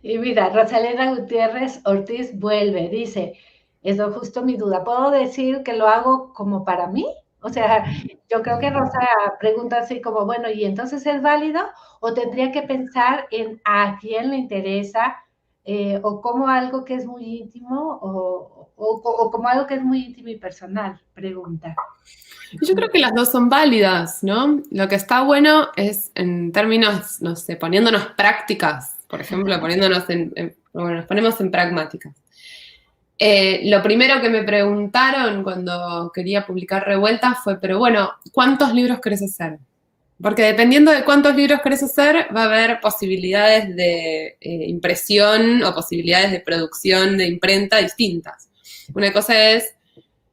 Y mira, Rosalena Gutiérrez Ortiz vuelve, dice, eso justo mi duda, ¿puedo decir que lo hago como para mí? O sea, yo creo que Rosa pregunta así como, bueno, ¿y entonces es válido? ¿O tendría que pensar en a quién le interesa? ¿O como algo que es muy íntimo? ¿O como algo que es muy íntimo y personal? Pregunta. Yo creo que las dos son válidas, ¿no? Lo que está bueno es en términos, no sé, poniéndonos prácticas, por ejemplo, bueno, nos ponemos en pragmáticas. Lo primero que me preguntaron cuando quería publicar Revuelta fue, pero bueno, ¿cuántos libros querés hacer? Porque dependiendo de cuántos libros querés hacer, va a haber posibilidades de impresión o posibilidades de producción de imprenta distintas. Una cosa es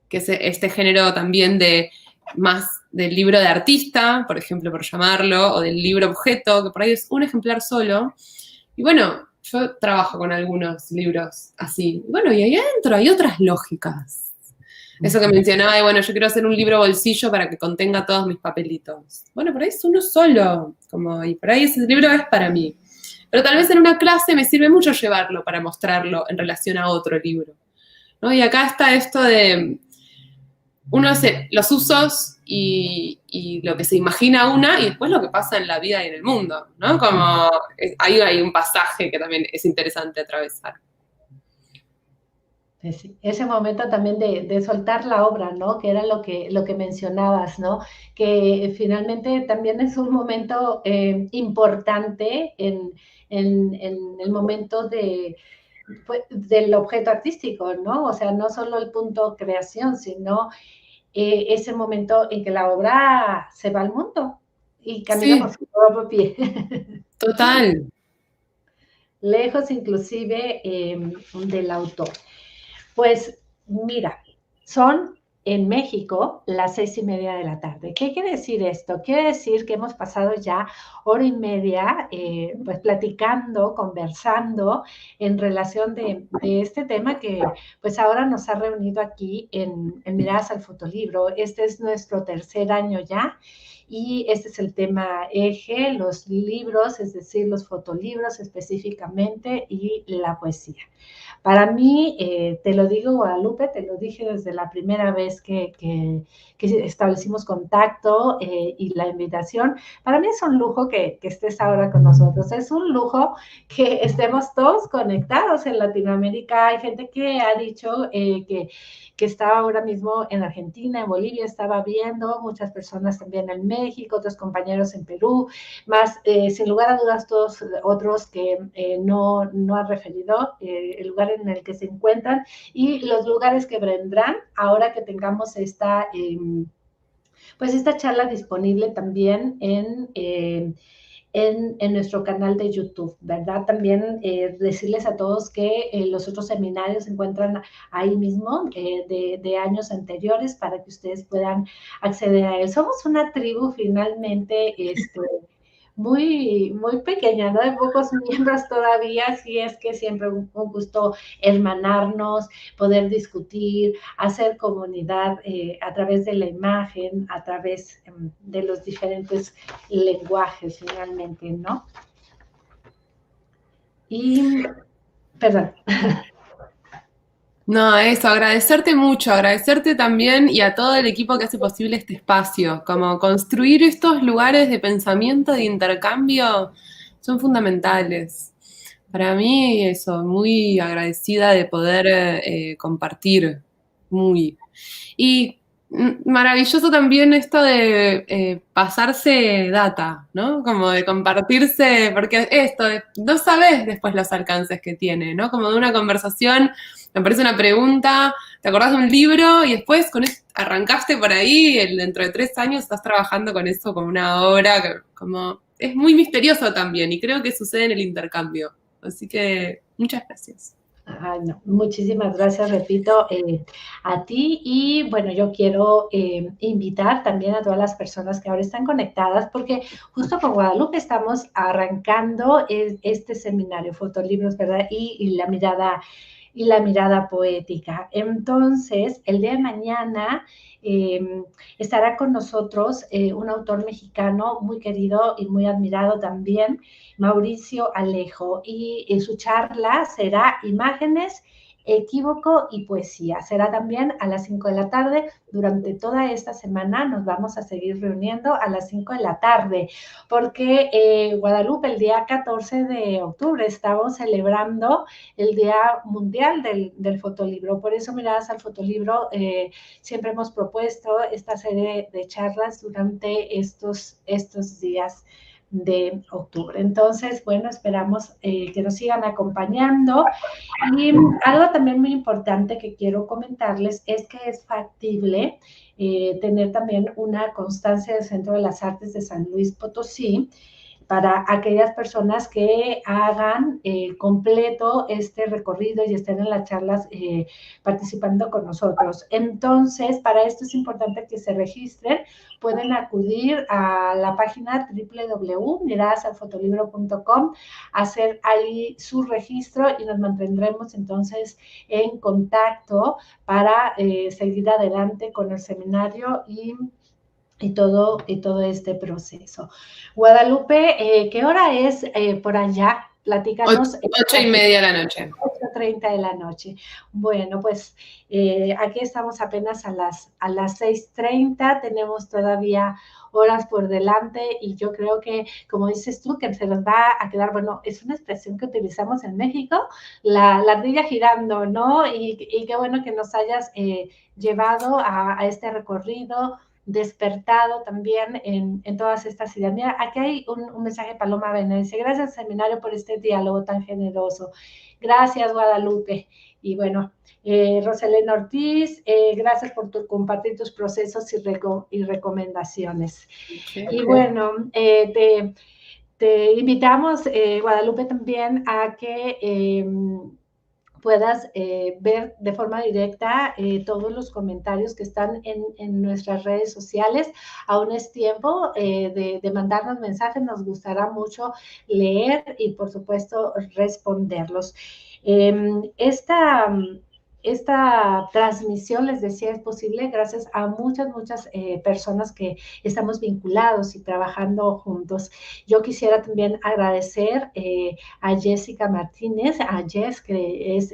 que este género también de más del libro de artista, por ejemplo, por llamarlo, o del libro objeto, que por ahí es un ejemplar solo. Y bueno, yo trabajo con algunos libros así. Y bueno, y ahí adentro hay otras lógicas. Eso que mencionaba, y bueno, yo quiero hacer un libro bolsillo para que contenga todos mis papelitos. Bueno, por ahí es uno solo, y por ahí ese libro es para mí. Pero tal vez en una clase me sirve mucho llevarlo para mostrarlo en relación a otro libro, ¿no? Y acá está esto de, uno hace los usos y lo que se imagina una y después lo que pasa en la vida y en el mundo, ¿no? Como ahí hay un pasaje que también es interesante atravesar. Sí, ese momento también de soltar la obra, ¿no? Que era lo que mencionabas, ¿no? Que finalmente también es un momento importante en el momento pues, del objeto artístico, ¿no? O sea, no solo el punto creación, sino ese momento en que la obra se va al mundo y camina por Sí, su propio pie. total. Lejos inclusive del autor. Pues mira, son en México las 6:30 de la tarde. ¿Qué quiere decir esto? Quiere decir que hemos pasado ya hora y media pues platicando, conversando en relación de este tema que pues ahora nos ha reunido aquí en Miradas al Fotolibro. Este es nuestro tercer año ya y este es el tema eje, los libros, es decir, los fotolibros específicamente y la poesía. Para mí, te lo digo, Guadalupe, te lo dije desde la primera vez que establecimos contacto y la invitación. Para mí es un lujo que estés ahora con nosotros. Es un lujo que estemos todos conectados en Latinoamérica. Hay gente que ha dicho que estaba ahora mismo en Argentina, en Bolivia, estaba viendo, muchas personas también en México, otros compañeros en Perú, más sin lugar a dudas todos otros que no han referido el lugar en el que se encuentran y los lugares que vendrán ahora que tengamos pues esta charla disponible también en nuestro canal de YouTube, ¿verdad? También decirles a todos que los otros seminarios se encuentran ahí mismo de años anteriores para que ustedes puedan acceder a él. Somos una tribu finalmente, muy, muy pequeña, ¿no? De pocos miembros todavía, así es que siempre un gusto hermanarnos, poder discutir, hacer comunidad a través de la imagen, a través de los diferentes lenguajes finalmente, ¿no? Y, perdón. No, eso, agradecerte mucho, agradecerte también y a todo el equipo que hace posible este espacio, como construir estos lugares de pensamiento, de intercambio, son fundamentales. Para mí, eso, muy agradecida de poder compartir, muy. Y maravilloso también esto de pasarse data, ¿no? Como de compartirse, porque esto, no sabes después los alcances que tiene, ¿no? Como de una conversación, me parece una pregunta, te acordás de un libro y después arrancaste por ahí, dentro de 3 años estás trabajando con eso como una obra, como es muy misterioso también y creo que sucede en el intercambio. Así que muchas gracias. Ay, no. Muchísimas gracias, repito, a ti. Y bueno, yo quiero invitar también a todas las personas que ahora están conectadas, porque justo con Guadalupe estamos arrancando este seminario, Fotolibros, ¿verdad? Y la mirada poética. Entonces, el día de mañana estará con nosotros un autor mexicano muy querido y muy admirado también, Mauricio Alejo, y su charla será Imágenes, Equívoco y Poesía. Será también a las 5 de la tarde. Durante toda esta semana nos vamos a seguir reuniendo a las 5 de la tarde, porque Guadalupe, el día 14 de octubre, estamos celebrando el Día Mundial del Fotolibro. Por eso, Miradas al Fotolibro, siempre hemos propuesto esta serie de charlas durante estos días de octubre. Entonces, bueno, esperamos que nos sigan acompañando. Y algo también muy importante que quiero comentarles es que es factible tener también una constancia del Centro de las Artes de San Luis Potosí para aquellas personas que hagan completo este recorrido y estén en las charlas participando con nosotros. Entonces, para esto es importante que se registren. Pueden acudir a la página www.miradasalfotolibro.com, hacer ahí su registro y nos mantendremos entonces en contacto para seguir adelante con el seminario y todo este proceso. Guadalupe, ¿qué hora es por allá? Platícanos. 8:30 de la noche. 8:30 de la noche. Bueno, pues aquí estamos apenas a las 6:30, tenemos todavía horas por delante y yo creo que, como dices tú, que se nos va a quedar, bueno, es una expresión que utilizamos en México, la ardilla girando, ¿no? Y qué bueno que nos hayas llevado a este recorrido, despertado también en todas estas ideas. Mira, aquí hay un mensaje de Paloma Bene, dice, gracias seminario por este diálogo tan generoso. Gracias, Guadalupe. Y bueno, Roselena Ortiz, gracias por compartir tus procesos y recomendaciones. Okay. Y bueno, te invitamos, Guadalupe, también a que puedas ver de forma directa todos los comentarios que están en nuestras redes sociales. Aún es tiempo de mandarnos mensajes, nos gustará mucho leer y, por supuesto, responderlos. Esta transmisión, les decía, es posible gracias a muchas personas que estamos vinculados y trabajando juntos. Yo quisiera también agradecer a Jessica Martínez, a Jess, que es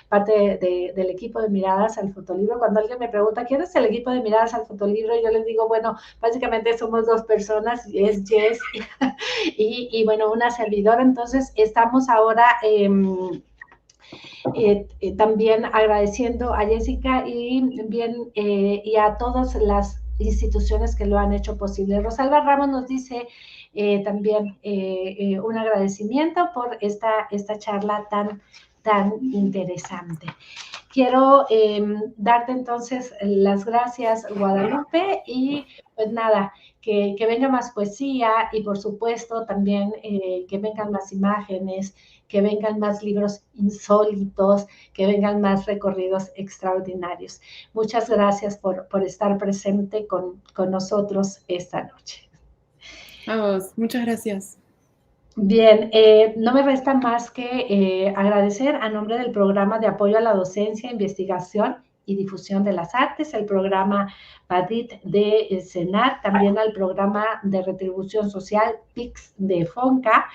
parte del equipo de Miradas al Fotolibro. Cuando alguien me pregunta, ¿quién es el equipo de Miradas al Fotolibro? Yo les digo, bueno, básicamente somos 2 personas, es Jess y bueno, una servidora. Entonces, estamos ahora también agradeciendo a Jessica y a todas las instituciones que lo han hecho posible. Rosalba Ramos nos dice también un agradecimiento por esta charla tan interesante. Quiero darte entonces las gracias, Guadalupe, y pues nada, que venga más poesía y por supuesto también que vengan más imágenes, que vengan más libros insólitos, que vengan más recorridos extraordinarios. Muchas gracias por estar presente con nosotros esta noche. A vos, muchas gracias. Bien, no me resta más que agradecer a nombre del Programa de Apoyo a la Docencia, Investigación y Difusión de las Artes, el programa PADIT de CENAR, también al programa de retribución social PIX de FONCA,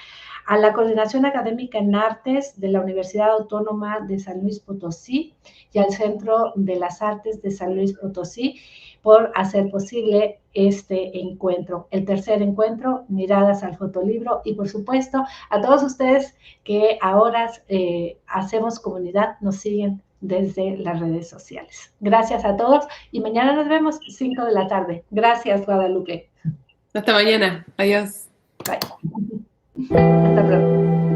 a la Coordinación Académica en Artes de la Universidad Autónoma de San Luis Potosí y al Centro de las Artes de San Luis Potosí por hacer posible este encuentro, el tercer encuentro, Miradas al Fotolibro, y por supuesto a todos ustedes que ahora hacemos comunidad, nos siguen desde las redes sociales. Gracias a todos y mañana nos vemos 5 de la tarde. Gracias, Guadalupe. Hasta mañana. Adiós. Bye. Hasta pronto.